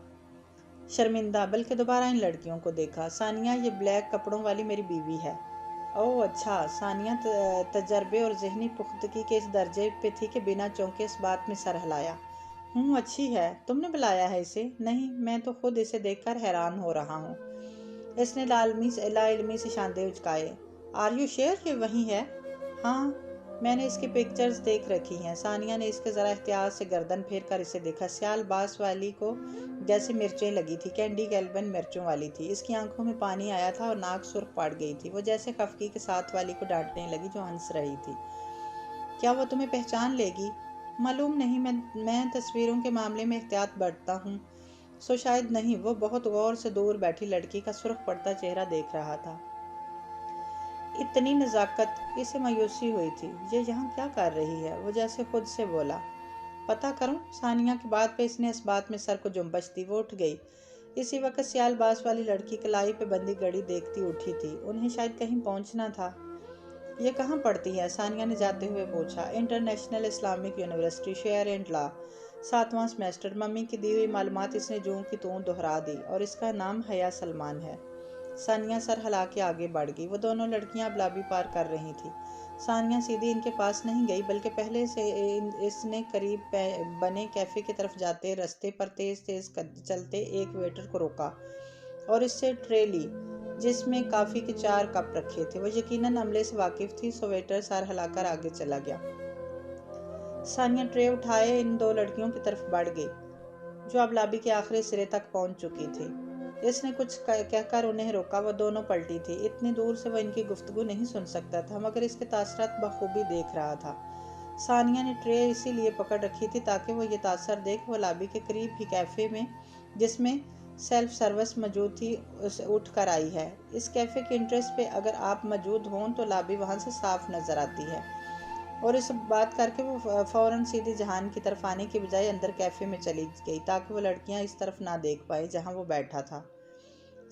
शर्मिंदा, बल्कि दोबारा इन लड़कियों को देखा। सानिया, ये ब्लैक कपड़ों वाली मेरी बीवी है। ओह अच्छा। सानिया तजर्बे और जहनी पुख्तगी के इस दर्जे पे थी कि बिना चौंके इस बात में सर हिलाया। अच्छी है। तुमने बुलाया है इसे? नहीं, मैं तो खुद इसे देखकर हैरान हो रहा हूँ। इसने लाइल्मी से शांदे उचकाए। आर यू श्योर ये वही है? हाँ, मैंने इसकी पिक्चर्स देख रखी हैं। सानिया ने इसके ज़रा एहतियात से गर्दन फेर कर इसे देखा। सियाल बास वाली को जैसे मिर्चें लगी थी। कैंडी गैल्बन मिर्चों वाली थी। इसकी आंखों में पानी आया था और नाक सुर्ख पड़ गई थी। वो जैसे खफकी के साथ वाली को डांटने लगी जो हंस रही थी। क्या वो तुम्हें पहचान लेगी? मालूम नहीं, मैं तस्वीरों के मामले में एहतियात बरतता हूँ, सो शायद नहीं। वो बहुत गौर से दूर बैठी लड़की का सुर्ख पड़ता चेहरा देख रहा था। इतनी नज़ाकत, इसे मायूसी हुई थी। ये यहाँ क्या कर रही है? वो जैसे खुद से बोला। पता करूं? सानिया की बात पे इसने इस बात में सर को जुम्बश दी। वो उठ गई। इसी वक्त सियाल बास वाली लड़की कलाई पे बंदी घड़ी देखती उठी थी। उन्हें शायद कहीं पहुंचना था। ये कहाँ पढ़ती है? सानिया ने जाते हुए पूछा। इंटरनेशनल इस्लामिक यूनिवर्सिटी, शेयर एंड लॉ, 7वां सेमेस्टर। मम्मी की दी हुई मालूमात इसने जूं की तूं दोहरा दी। और इसका नाम हया सलमान है। सानिया सर हिला के आगे बढ़ गई। वो दोनों लड़कियां अब लॉबी पार कर रही थी। सानिया सीधी इनके पास नहीं गई, बल्कि पहले से इसने करीब बने कैफे की तरफ जाते रास्ते पर तेज तेज चलते एक वेटर को रोका और इससे ट्रे ली जिसमें कॉफ़ी के 4 कप रखे थे। वो यकीनन अमले से वाकिफ थी, सो वेटर सर हिलाकर आगे चला गया। सानिया ट्रे उठाए इन 2 लड़कियों की तरफ बढ़ गई जो अब लॉबी के आखिरी सिरे तक पहुंच चुकी थी। इसने कुछ कहकर उन्हें रोका। वो दोनों पलटी थी। इतनी दूर से वो इनकी गुफ्तगू नहीं सुन सकता था, मगर इसके तासरात बखूबी देख रहा था। सानिया ने ट्रे इसीलिए पकड़ रखी थी ताकि वो ये तासर देख वो लॉबी के करीब ही कैफ़े में, जिसमें सेल्फ सर्विस मौजूद थी, उठ कर आई है। इस कैफ़े के इंटरेस्ट पे अगर आप मौजूद हों तो लॉबी वहाँ से साफ नज़र आती है। और इस बात करके वो फ़ौरन सीधी जहान की तरफ आने की बजाय अंदर कैफ़े में चली गई ताकि वो लड़कियां इस तरफ ना देख पाए जहां वो बैठा था।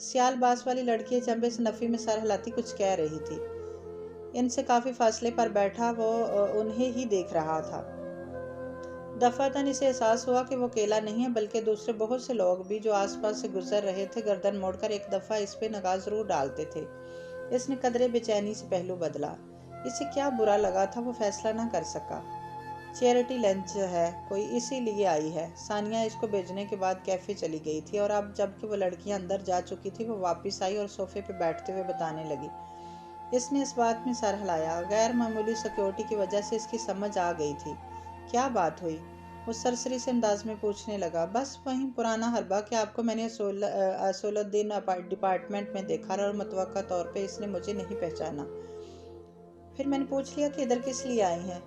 सियाल बास वाली लड़की चंबे से नफ़ी में सर हिलाती कुछ कह रही थी। इनसे काफ़ी फासले पर बैठा वो उन्हें ही देख रहा था। दफातन इसे एहसास हुआ कि वो अकेला नहीं है, बल्कि दूसरे बहुत से लोग भी जो आसपास से गुजर रहे थे गर्दन मोड़कर एक दफ़ा इस पे निगाह जरूर डालते थे। इसने कदरे बेचैनी से पहलू बदला। इसे क्या बुरा लगा था वो फैसला ना कर सका। चैरिटी लंच है कोई, इसीलिए आई है। सानिया इसको भेजने के बाद कैफ़े चली गई थी और अब जबकि वो लड़कियां अंदर जा चुकी थी वो वापस आई और सोफे पे बैठते हुए बताने लगी। इसने इस बात में सर हिलाया। गैर मामूली सिक्योरिटी की वजह से इसकी समझ आ गई थी। क्या बात हुई? वो सरसरी से अंदाज में पूछने लगा। बस वहीं पुराना हरबा कि आपको मैंने असोलुद्दीन डिपार्टमेंट में देखा और मुतवक्का तौर पे इसने मुझे नहीं पहचाना। फिर मैंने पूछ लिया कि इधर किस लिए आई हैं,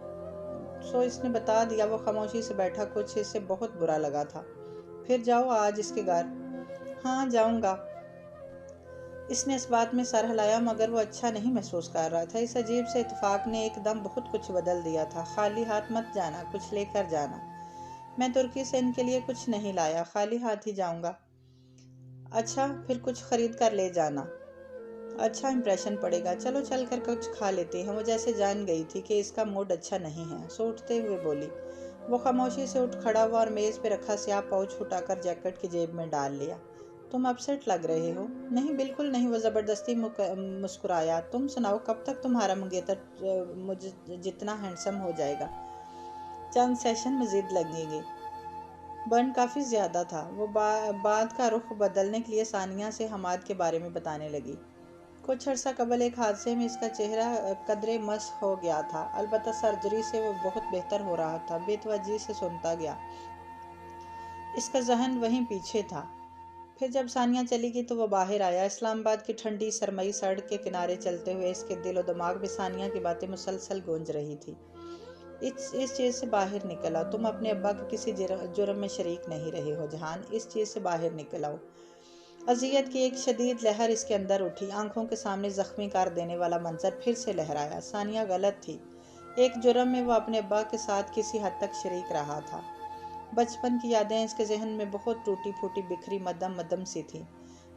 सो इसने बता दिया। वो खामोशी से बैठा, कुछ इसे बहुत बुरा लगा था। फिर जाओ आज इसके घर। हाँ जाऊंगा। इसने इस बात में सर हिलाया, मगर वो अच्छा नहीं महसूस कर रहा था। इस अजीब से इत्तेफाक ने एकदम बहुत कुछ बदल दिया था। खाली हाथ मत जाना, कुछ लेकर जाना। मैं तुर्की से इनके लिए कुछ नहीं लाया, खाली हाथ ही जाऊंगा। अच्छा, फिर कुछ खरीद कर ले जाना, अच्छा इंप्रेशन पड़ेगा। चलो चल कर कुछ खा लेते हैं। वो जैसे जान गई थी कि इसका मूड अच्छा नहीं है, सो उठते हुए बोली। वो खामोशी से उठ खड़ा हुआ और मेज़ पे रखा स्याह पाउच उठाकर जैकेट की जेब में डाल लिया। तुम अपसेट लग रहे हो। नहीं, बिल्कुल नहीं। वो ज़बरदस्ती मुस्कुराया। तुम सुनाओ, कब तक तुम्हारा मंगेतर मुझे जितना हैंडसम हो जाएगा? चंद सेशन मज़ीद लगेंगे। बर्न काफ़ी ज़्यादा था। वो बात का रुख बदलने के लिए सानिया से हमाद के बारे में बताने लगी। कुछ अर्सा कबल एक हादसे में इसका चेहरा कदरे मस हो गया था, अलबत्ता सर्जरी से वो बहुत बेहतर हो रहा था। बेतवज्जी से सुनता गया। इसका जहन वहीं पीछे था। फिर जब सानिया चली गई तो वो बाहर आया। इस्लामाबाद की ठंडी सरमई सड़क के किनारे चलते हुए इसके दिल और दिमाग में सानिया की बातें मुसलसल गूंज रही थी। इस चीज़ से बाहर निकल आओ। तुम अपने अब्बा के किसी जुर्म में शरीक नहीं रहे हो जहान। इस चीज़ से बाहर निकल आओ। अज़ियत की एक शदीद लहर इसके अंदर उठी। आंखों के सामने ज़ख्मी कर देने वाला मंजर फिर से लहराया। सानिया गलत थी। एक जुर्म में वो अपने अब्बा के साथ किसी हद तक शरीक रहा था। बचपन की यादें इसके जहन में बहुत टूटी फूटी बिखरी मदम मदम सी थी।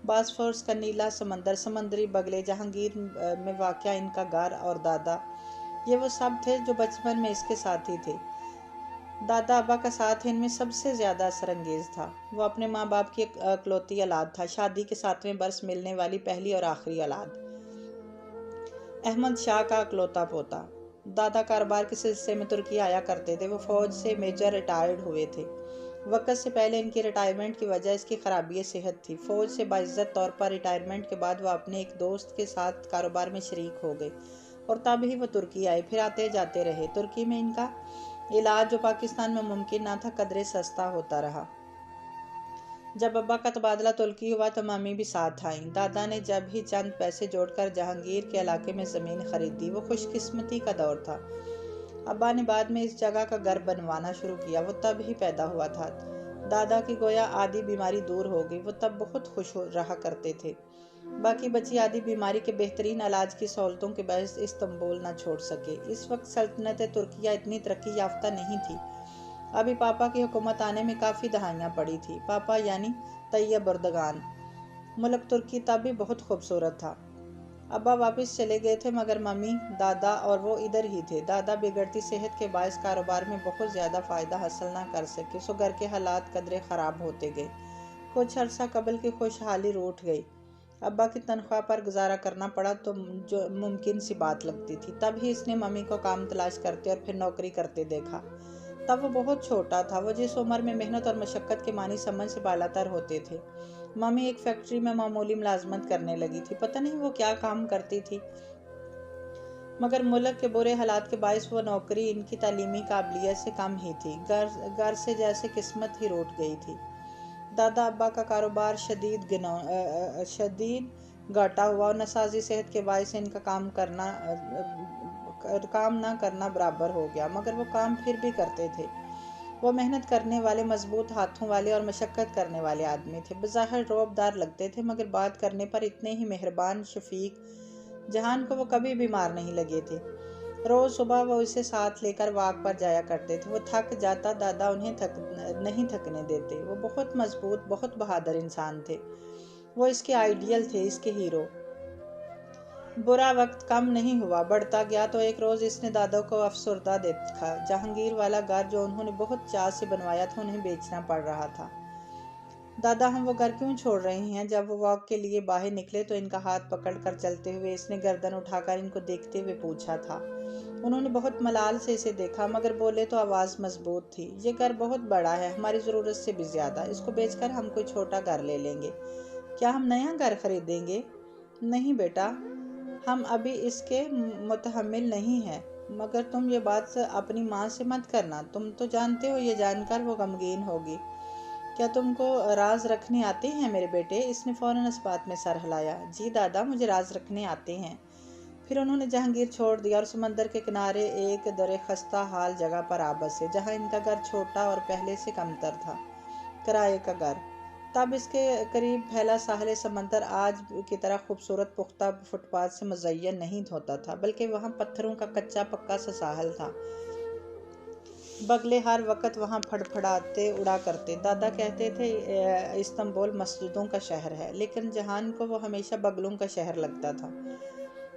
बासफोर्स का नीला समंदर, समंदरी बगले, जहांगीर में वाक़या इनका घर और दादा, ये वो सब थे जो बचपन में इसके साथी थे। दादा अब्बा का साथ इनमें सबसे ज़्यादा असर अंगेज़ था। वो अपने माँ बाप की इकलौती औलाद था, शादी के 7वें बरस मिलने वाली पहली और आखिरी औलाद, अहमद शाह का इकलौता पोता। दादा कारोबार के सिलसिले में तुर्की आया करते थे। वो फ़ौज से मेजर रिटायर्ड हुए थे। वक्त से पहले इनकी रिटायरमेंट की वजह इसकी खराबी सेहत थी। फ़ौज से बाइज़्ज़त तौर पर रिटायरमेंट के बाद वो अपने एक दोस्त के साथ कारोबार में शरीक हो गए और तब ही वो तुर्की आए। फिर आते जाते रहे। तुर्की में इनका इलाज जो पाकिस्तान में मुमकिन ना था, कदरे सस्ता होता रहा। जब अब्बा का तबादला तुर्की हुआ तो मम्मी भी साथ आईं। दादा ने जब ही चंद पैसे जोड़कर जहांगीर के इलाके में ज़मीन खरीदी। वो खुशकिस्मती का दौर था। अब्बा ने बाद में इस जगह का घर बनवाना शुरू किया। वो तब ही पैदा हुआ था। दादा की गोया आधी बीमारी दूर हो गई। वो तब बहुत खुश रहा करते थे। बाकी बची आधी बीमारी के बेहतरीन इलाज की सहूलतों के बायस इस्तांबुल न छोड़ सके। इस वक्त सल्तनत तुर्किया इतनी तरक्की याफ्ता नहीं थी। अभी पापा की हुकूमत आने में काफ़ी दहाइयाँ पड़ी थी। पापा यानी तैयब एर्दोगान। मुल्क तुर्की तब भी बहुत खूबसूरत था। अब्बा वापस चले गए थे मगर मम्मी, दादा और वो इधर ही थे। दादा बिगड़ती सेहत के बायस कारोबार में बहुत ज़्यादा फ़ायदा हासिल ना कर सके, सो घर के हालात कदरे ख़राब होते गए। कुछ अर्सा कबल की खुशहाली रूठ गई। अब्बा की तनख्वाह पर गुजारा करना पड़ा तो जो मुमकिन सी बात लगती थी। तब ही इसने मम्मी को काम तलाश करते और फिर नौकरी करते देखा। तब वो बहुत छोटा था। वो जिस उम्र में मेहनत और मशक्क़त के मानी समझ से बालातर होते थे। मम्मी एक फैक्ट्री में मामूली मुलाजमत करने लगी थी। पता नहीं वो क्या काम करती थी, मगर मुल्क के बुरे हालात के बायस वो नौकरी इनकी तालीमी काबिलियत से कम ही थी। घर से जैसे किस्मत ही रूठ गई थी। दादा अब्बा का कारोबार शदीद घाटा हुआ और नासाजी सेहत के बायस इनका काम ना करना बराबर हो गया। मगर वो काम फिर भी करते थे। वो मेहनत करने वाले, मजबूत हाथों वाले और मशक्क़त करने वाले आदमी थे। बज़ाहिर रौबदार लगते थे मगर बात करने पर इतने ही मेहरबान, शफीक। जहान को वो कभी बीमार नहीं लगे थे। रोज़ सुबह वो इसे साथ लेकर वाक पर जाया करते थे। वो थक जाता, दादा उन्हें नहीं थकने देते। वो बहुत मजबूत, बहुत बहादुर इंसान थे। वो इसके आइडियल थे, इसके हीरो। बुरा वक्त कम नहीं हुआ, बढ़ता गया तो एक रोज़ इसने दादा को अफसरदा देखा। जहांगीर वाला घर जो उन्होंने बहुत चाह से बनवाया था, उन्हें बेचना पड़ रहा था। दादा, हम वो घर क्यों छोड़ रहे हैं? जब वो वॉक के लिए बाहर निकले तो इनका हाथ पकड़कर चलते हुए इसने गर्दन उठाकर इनको देखते हुए पूछा था। उन्होंने बहुत मलाल से इसे देखा मगर बोले तो आवाज़ मजबूत थी। ये घर बहुत बड़ा है, हमारी ज़रूरत से भी ज़्यादा। इसको बेचकर हम कोई छोटा घर ले लेंगे। क्या हम नया घर खरीदेंगे? नहीं बेटा, हम अभी इसके मुतहम्मिल नहीं हैं। मगर तुम ये बात अपनी माँ से मत करना। तुम तो जानते हो ये जानकर वो गमगीन होगी। क्या तुमको राज रखने आते हैं मेरे बेटे? इसने फ़ौरन इस बात में सर हिलाया। जी दादा, मुझे राज रखने आते हैं। फिर उन्होंने जहांगीर छोड़ दिया और समंदर के किनारे एक दरे खस्ता हाल जगह पर आ बसे, जहाँ इनका घर छोटा और पहले से कमतर था। किराए का घर। तब इसके करीब फैला साहिल समंदर आज की तरह खूबसूरत पुख्ता फुटपाथ से मुज़य्यन नहीं होता था, बल्कि वहाँ पत्थरों का कच्चा पक्का सा साहिल था। बगले हर वक्त वहाँ फड़फड़ाते उड़ा करते। दादा कहते थे इस्तांबुल मस्जिदों का शहर है, लेकिन जहान को वो हमेशा बगलों का शहर लगता था।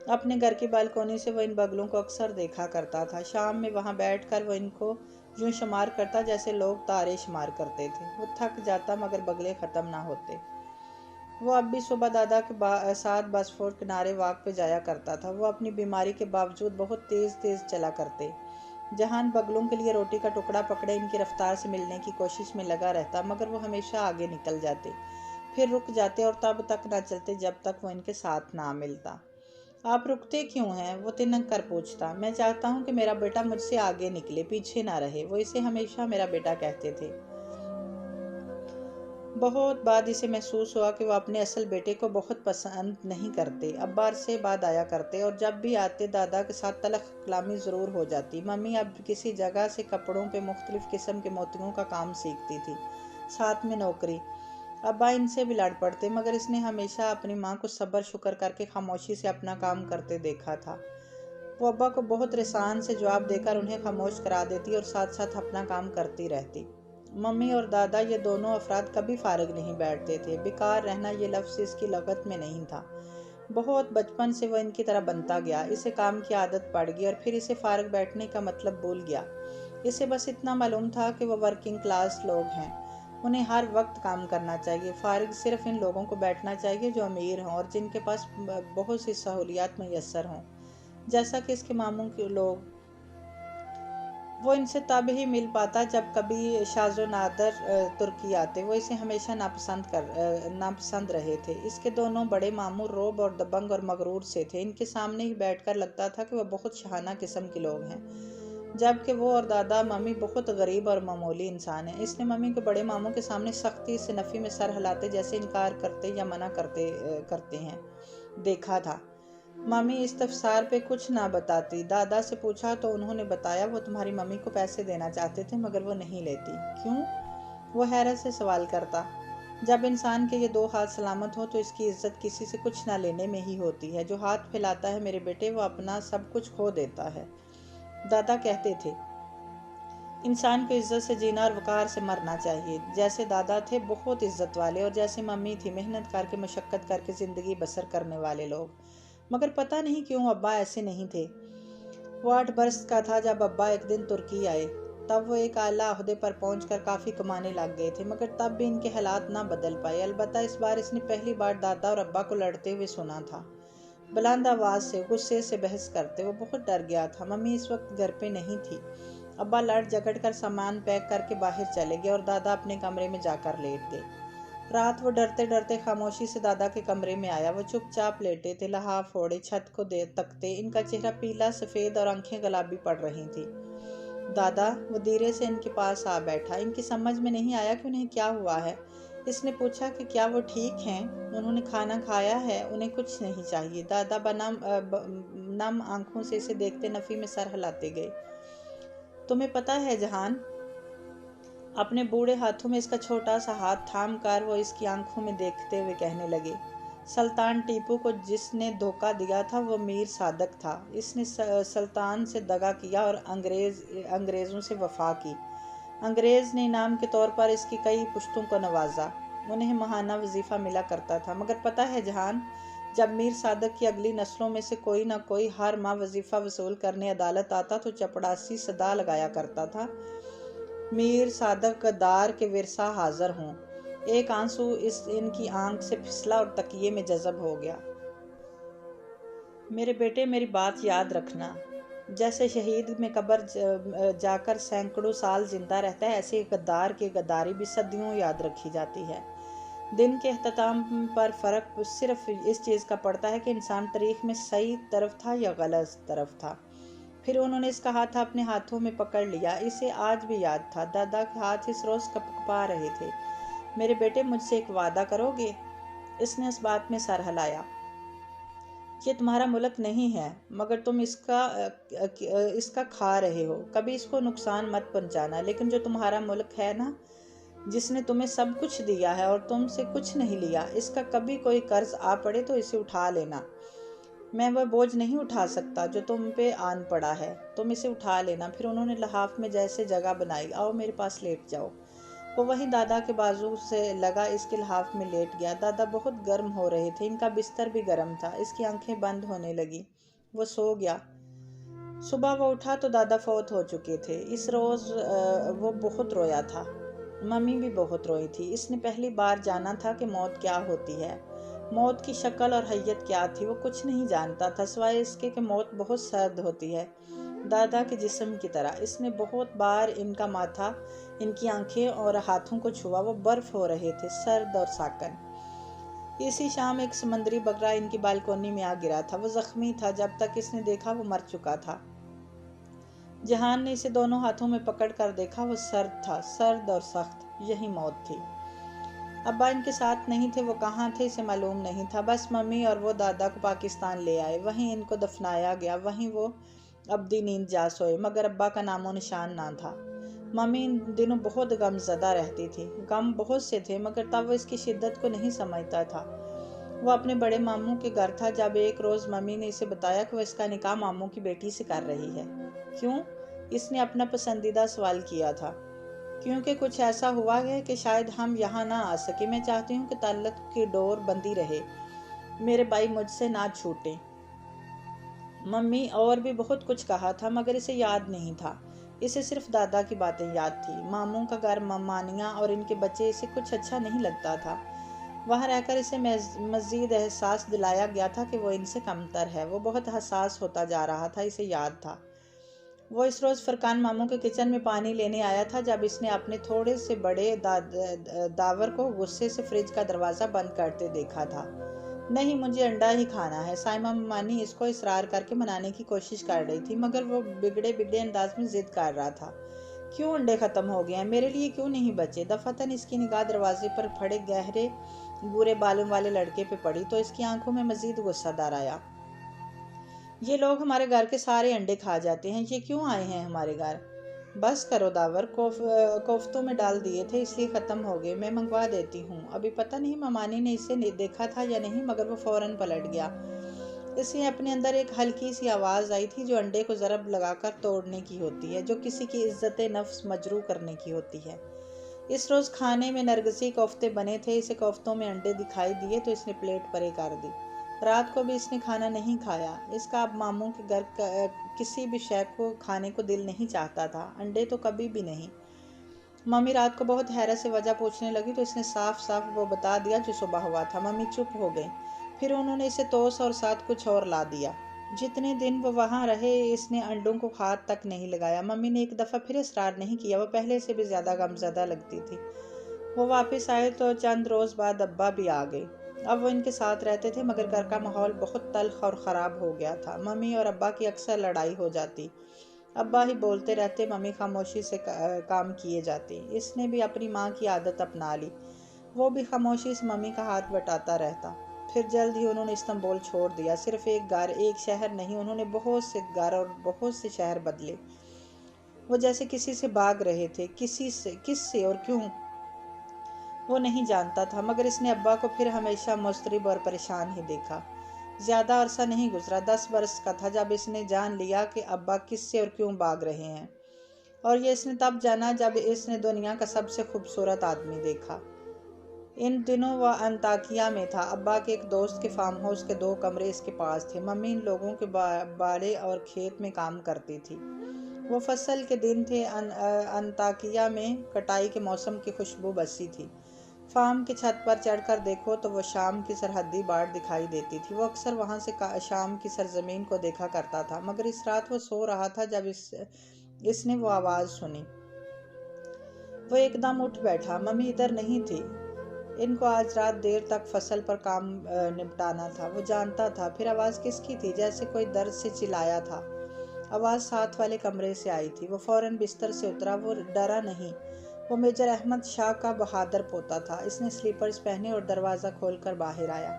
अपने घर की बालकोनी से वो इन बगलों को अक्सर देखा करता था। शाम में वहाँ बैठकर वो इनको यूं शुमार करता जैसे लोग तारे शुमार करते थे। वो थक जाता मगर बगले ख़त्म ना होते। वो अब भी सुबह दादा के साथ बसफोर्ड किनारे वाक पे जाया करता था। वो अपनी बीमारी के बावजूद बहुत तेज़ तेज़ चला करते। जहान बगलों के लिए रोटी का टुकड़ा पकड़े इनकी रफ्तार से मिलने की कोशिश में लगा रहता, मगर वो हमेशा आगे निकल जाते, फिर रुक जाते और तब तक ना चलते जब तक वो इनके साथ ना मिलता। आप रुकते क्यों हैं? वो तिनक कर पूछता। मैं चाहता हूँ कि मेरा बेटा मुझसे आगे निकले, पीछे ना रहे। वो इसे हमेशा मेरा बेटा कहते थे। बहुत बाद इसे महसूस हुआ कि वो अपने असल बेटे को बहुत पसंद नहीं करते। अब्बा से बाद आया करते और जब भी आते दादा के साथ तलख कलामी ज़रूर हो जाती। मम्मी अब किसी जगह से कपड़ों पे मुख्तलिफ़ किस्म के मोतियों का काम सीखती थी, साथ में नौकरी। अब्बा इनसे भी लड़ पड़ते मगर इसने हमेशा अपनी माँ को सब्र शुक्र करके खामोशी से अपना काम करते देखा था। वो अब्बा को बहुत रिसान से जवाब देकर उन्हें खामोश करा देती और साथ साथ अपना काम करती रहती। मम्मी और दादा ये दोनों अफराद कभी फारिग नहीं बैठते थे। बेकार रहना ये लफ्ज़ इसकी लगत में नहीं था। बहुत बचपन से वो इनकी तरह बनता गया। इसे काम की आदत पड़ गई और फिर इसे फारिग बैठने का मतलब भूल गया। इसे बस इतना मालूम था कि वो वर्किंग क्लास लोग हैं, उन्हें हर वक्त काम करना चाहिए। फारिग सिर्फ इन लोगों को बैठना चाहिए जो अमीर हों और जिनके पास बहुत सी सहूलियात मैसर हों, जैसा कि इसके मामू के लोग। वो इनसे तब ही मिल पाता जब कभी शाजो नादर तुर्की आते। वो इसे हमेशा नापसंद रहे थे। इसके दोनों बड़े मामू रोब और दबंग और मगरूर से थे। इनके सामने ही बैठकर लगता था कि वह बहुत शाहाना किस्म के लोग हैं, जबकि वो और दादा मम्मी बहुत गरीब और मामूली इंसान हैं। इसने मम्मी के बड़े मामू के सामने सख्ती से नफ़ी में सर हिलाते जैसे इनकार करते या मना करते हैं देखा था। मम्मी इस्तफसार पे कुछ ना बताती। दादा से पूछा तो उन्होंने बताया वो तुम्हारी मम्मी को पैसे देना चाहते थे मगर वो नहीं लेती। क्यों? वो हैरत से सवाल करता। जब इंसान के ये दो हाथ सलामत हो तो इसकी इज्जत किसी से कुछ ना लेने में ही होती है। जो हाथ फैलाता है मेरे बेटे, वो अपना सब कुछ खो देता है। दादा कहते थे इंसान को इज्जत से जीना और वकार से मरना चाहिए। जैसे दादा थे बहुत इज्जत वाले और जैसे मम्मी थी मेहनत करके मशक्क़त करके ज़िंदगी बसर करने वाले लोग। मगर पता नहीं क्यों अब्बा ऐसे नहीं थे। वो 8 बरस का था जब अब्बा एक दिन तुर्की आए। तब वो एक आला ओहदे पर पहुंचकर काफ़ी कमाने लग गए थे, मगर तब भी इनके हालात ना बदल पाए। अलबत्ता इस बार इसने पहली बार दादा और अब्बा को लड़ते हुए सुना था, बुलंद आवाज़ से, गुस्से से बहस करते। वो बहुत डर गया था। मम्मी इस वक्त घर पे नहीं थी। अब्बा लड़ झगड़ कर सामान पैक करके बाहर चले गए और दादा अपने कमरे में जाकर लेट गए। रात वो डरते डरते खामोशी से दादा के कमरे में आया। वो चुपचाप लेटे थे, लहाफ ओढ़े, छत को तकते। इनका चेहरा पीला सफ़ेद और आंखें गुलाबी पड़ रही थी। दादा, वो धीरे से इनके पास आ बैठा। इनकी समझ में नहीं आया कि उन्हें क्या हुआ है। इसने पूछा कि क्या वो ठीक हैं? उन्होंने खाना खाया है? उन्हें कुछ नहीं चाहिए। दादा नम आंखों से इसे देखते नफ़ी में सर हिलाते गए। तुम्हें पता है जहान? अपने बूढ़े हाथों में इसका छोटा सा हाथ थाम कर वो इसकी आंखों में देखते हुए कहने लगे, सुल्तान टीपू को जिसने धोखा दिया था वो मीर सादक था। इसने सुल्तान से दगा किया और अंग्रेज़ों से वफा की। अंग्रेज़ ने इनाम के तौर पर इसकी कई पुश्तों को नवाजा। उन्हें महाना वजीफ़ा मिला करता था। मगर पता है जहान, जब मीर सादक की अगली नस्लों में से कोई ना कोई हर माह वजीफ़ा वसूल करने अदालत आता तो चपड़ासी सदा लगाया करता था, मीर सादक गद्दार के विरसा हाजिर हों। एक आंसू इनकी आंख से फिसला और तकिए में जज़ब हो गया। मेरे बेटे, मेरी बात याद रखना। जैसे शहीद में कब्र जाकर सैकड़ों साल जिंदा रहता है, ऐसे गद्दार की गद्दारी भी सदियों याद रखी जाती है। दिन के अख्ताम पर फ़र्क सिर्फ इस चीज़ का पड़ता है कि इंसान तारीख में सही तरफ था या गलत तरफ था। फिर उन्होंने इसका हाथ अपने हाथों में पकड़ लिया। इसे आज भी याद था। दादा के हाथ इस रोज़ कँपा रहे थे। मेरे बेटे, मुझसे एक वादा करोगे? इसने इस बात में सर हिलाया। ये तुम्हारा मुल्क नहीं है, मगर तुम इसका खा रहे हो। कभी इसको नुकसान मत पहुंचाना। लेकिन जो तुम्हारा मुल्क है ना, जिसने तुम्हें सब कुछ दिया है और तुमसे कुछ नहीं लिया, इसका कभी कोई कर्ज आ पड़े तो इसे उठा लेना। मैं वह बोझ नहीं उठा सकता जो तुम पे आन पड़ा है। तुम इसे उठा लेना। फिर उन्होंने लहाफ में जैसे जगह बनाई। आओ मेरे पास लेट जाओ। वो वहीं दादा के बाजू से लगा इसके लहाफ में लेट गया। दादा बहुत गर्म हो रहे थे। इनका बिस्तर भी गर्म था। इसकी आंखें बंद होने लगी। वो सो गया। सुबह वो उठा तो दादा फौत हो चुके थे। इस रोज़ वो बहुत रोया था। मम्मी भी बहुत रोई थी। इसने पहली बार जाना था कि मौत क्या होती है, मौत की शक्ल और हैयत क्या थी। वो कुछ नहीं जानता था सिवाय इसके कि मौत बहुत सर्द होती है, दादा के जिस्म की तरह। इसने बहुत बार इनका माथा, इनकी आंखें और हाथों को छुआ। वो बर्फ हो रहे थे, सर्द और साकन। इसी शाम एक समंदरी बगरा इनकी बालकोनी में आ गिरा था। वो जख्मी था। जब तक इसने देखा वो मर चुका था। जहान ने इसे दोनों हाथों में पकड़ कर देखा। वो सर्द था, सर्द और सख्त। यही मौत थी। अब्बा इनके साथ नहीं थे। वो कहाँ थे इसे मालूम नहीं था। बस मम्मी और वो दादा को पाकिस्तान ले आए। वहीं इनको दफनाया गया। वहीं वो अब्दी नींद जा सोए। मगर अब्बा का नामो निशान ना था। मम्मी इन दिनों बहुत गमज़दा रहती थी। गम बहुत से थे, मगर तब वो इसकी शिद्दत को नहीं समझता था। वो अपने बड़े मामू के घर था जब एक रोज़ मम्मी ने इसे बताया कि वो इसका निकाह मामू की बेटी से कर रही है। क्यों? इसने अपना पसंदीदा सवाल किया था। क्योंकि कुछ ऐसा हुआ है कि शायद हम यहाँ ना आ सके। मैं चाहती हूँ कि ताल्लुक़ की डोर बंधी रहे, मेरे भाई मुझसे ना छूटें। मम्मी और भी बहुत कुछ कहा था, मगर इसे याद नहीं था। اسے صرف دادا کی باتیں یاد تھی۔ ماموں کا گھر، مامانیاں اور ان کے بچے اسے کچھ اچھا نہیں لگتا تھا۔ وہاں رہ کر اسے مزید احساس دلایا گیا تھا کہ وہ ان سے کمتر ہے۔ وہ بہت حساس ہوتا جا رہا تھا، اسے یاد تھا۔ وہ اس روز فرقان ماموں کے کچن میں پانی لینے آیا تھا جب اس نے اپنے تھوڑے سے بڑے داور کو غصے سے فریج کا دروازہ بند کرتے دیکھا تھا۔ نہیں، مجھے انڈا ہی کھانا ہے۔ سائمہ ممانی اس کو اصرار کر کے منانے کی کوشش کر رہی تھی، مگر وہ بگڑے انداز میں ضد کر رہا تھا۔ کیوں انڈے ختم ہو گئے ہیں؟ میرے لیے کیوں نہیں بچے؟ دفعتاً اس کی نگاہ دروازے پر کھڑے گہرے بھورے بالوں والے لڑکے پہ پڑی تو اس کی آنکھوں میں مزید غصہ دار آیا۔ یہ لوگ ہمارے گھر کے سارے انڈے کھا جاتے ہیں، یہ کیوں آئے ہیں ہمارے گھر؟ بس کرو داور، کوفتوں میں ڈال دیے تھے اس لیے ختم ہو گئے، میں منگوا دیتی ہوں۔ ابھی پتہ نہیں ممانی نے اسے دیکھا تھا یا نہیں، مگر وہ فوراً پلٹ گیا۔ اس نے اپنے اندر ایک ہلکی سی آواز آئی تھی جو انڈے کو ضرب لگا کر توڑنے کی ہوتی ہے، جو کسی کی عزت نفس مجروح کرنے کی ہوتی ہے۔ اس روز کھانے میں نرگسی کوفتے بنے تھے، اسے کوفتوں میں انڈے دکھائی دیے تو اس نے پلیٹ پرے کر دی۔ رات کو بھی اس نے کھانا نہیں کھایا۔ اس کا اب ماموں کے گھر کسی بھی شے کو کھانے کو دل نہیں چاہتا تھا، انڈے تو کبھی بھی نہیں۔ ممی رات کو بہت حیرت سے وجہ پوچھنے لگی تو اس نے صاف صاف وہ بتا دیا جو صبح ہوا تھا۔ ممی چپ ہو گئی، پھر انہوں نے اسے توس اور ساتھ کچھ اور لا دیا۔ جتنے دن وہ وہاں رہے اس نے انڈوں کو ہاتھ تک نہیں لگایا۔ ممی نے ایک دفعہ پھر اصرار نہیں کیا، وہ پہلے سے بھی زیادہ غمزدہ لگتی تھی۔ وہ واپس آئے تو چند روز بعد ابا بھی آ گئے۔ اب وہ ان کے ساتھ رہتے تھے، مگر گھر کا ماحول بہت تلخ اور خراب ہو گیا تھا۔ ممی اور ابا کی اکثر لڑائی ہو جاتی، ابا ہی بولتے رہتے، ممی خاموشی سے کام کیے جاتی۔ اس نے بھی اپنی ماں کی عادت اپنا لی، وہ بھی خاموشی سے ممی کا ہاتھ بٹاتا رہتا۔ پھر جلد ہی انہوں نے استنبول چھوڑ دیا۔ صرف ایک گھر، ایک شہر نہیں، انہوں نے بہت سے گھر اور بہت سے شہر بدلے۔ وہ جیسے کسی سے بھاگ رہے تھے، کس سے اور کیوں وہ نہیں جانتا تھا، مگر اس نے ابا کو پھر ہمیشہ مضطرب اور پریشان ہی دیکھا۔ زیادہ عرصہ نہیں گزرا، 10 برس کا تھا جب اس نے جان لیا کہ ابا کس سے اور کیوں بھاگ رہے ہیں، اور یہ اس نے تب جانا جب اس نے دنیا کا سب سے خوبصورت آدمی دیکھا۔ ان دنوں وہ انطاکیہ میں تھا۔ ابا کے ایک دوست کے فارم ہاؤس کے 2 کمرے اس کے پاس تھے۔ ممی ان لوگوں کے باڑے اور کھیت میں کام کرتی تھی۔ وہ فصل کے دن تھے، انطاکیہ میں کٹائی کے موسم کی خوشبو بسی تھی۔ فارم کی چھت پر چڑھ کر دیکھو تو وہ شام کی سرحدی باڑ دکھائی دیتی تھی۔ وہ اکثر وہاں سے شام کی سرزمین کو دیکھا کرتا تھا، مگر اس رات وہ سو رہا تھا جب اس نے وہ آواز سنی۔ وہ ایک دم اٹھ بیٹھا۔ ممی ادھر نہیں تھی، ان کو آج رات دیر تک فصل پر کام نپٹانا تھا۔ وہ جانتا تھا۔ پھر آواز کس کی تھی؟ جیسے کوئی درد سے چلایا تھا۔ آواز ساتھ والے کمرے سے آئی تھی۔ وہ فوراً بستر سے اترا۔ وہ ڈرا نہیں، وہ میجر احمد شاہ کا بہادر پوتا تھا۔ اس نے سلیپرز پہنے اور دروازہ کھول کر باہر آیا۔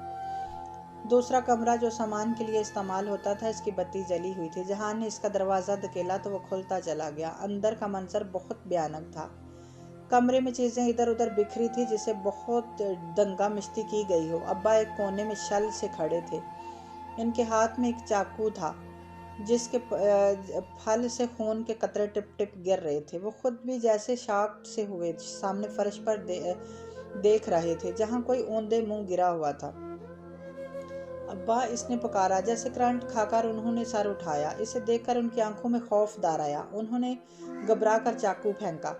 دوسرا کمرہ جو سامان کے لیے استعمال ہوتا تھا، اس کی بتی جلی ہوئی تھی۔ جہان نے اس کا دروازہ دھکیلا تو وہ کھلتا چلا گیا۔ اندر کا منظر بہت بھیانک تھا۔ کمرے میں چیزیں ادھر ادھر بکھری تھی جسے بہت دنگا مشتی کی گئی ہو۔ ابا ایک کونے میں شل سے کھڑے تھے، ان کے ہاتھ میں ایک چاقو تھا جس کے پھل سے خون کے قطرے ٹپ ٹپ گر رہے تھے۔ وہ خود بھی جیسے شاک سے ہوئے سامنے فرش پر دیکھ رہے تھے جہاں کوئی اوندے منہ گرا ہوا تھا۔ ابا، اس نے پکارا۔ جیسے کرنٹ کھا کر انہوں نے سر اٹھایا۔ اسے دیکھ کر ان کی آنکھوں میں خوف دار آیا۔ انہوں نے گھبرا کر چاقو پھینکا۔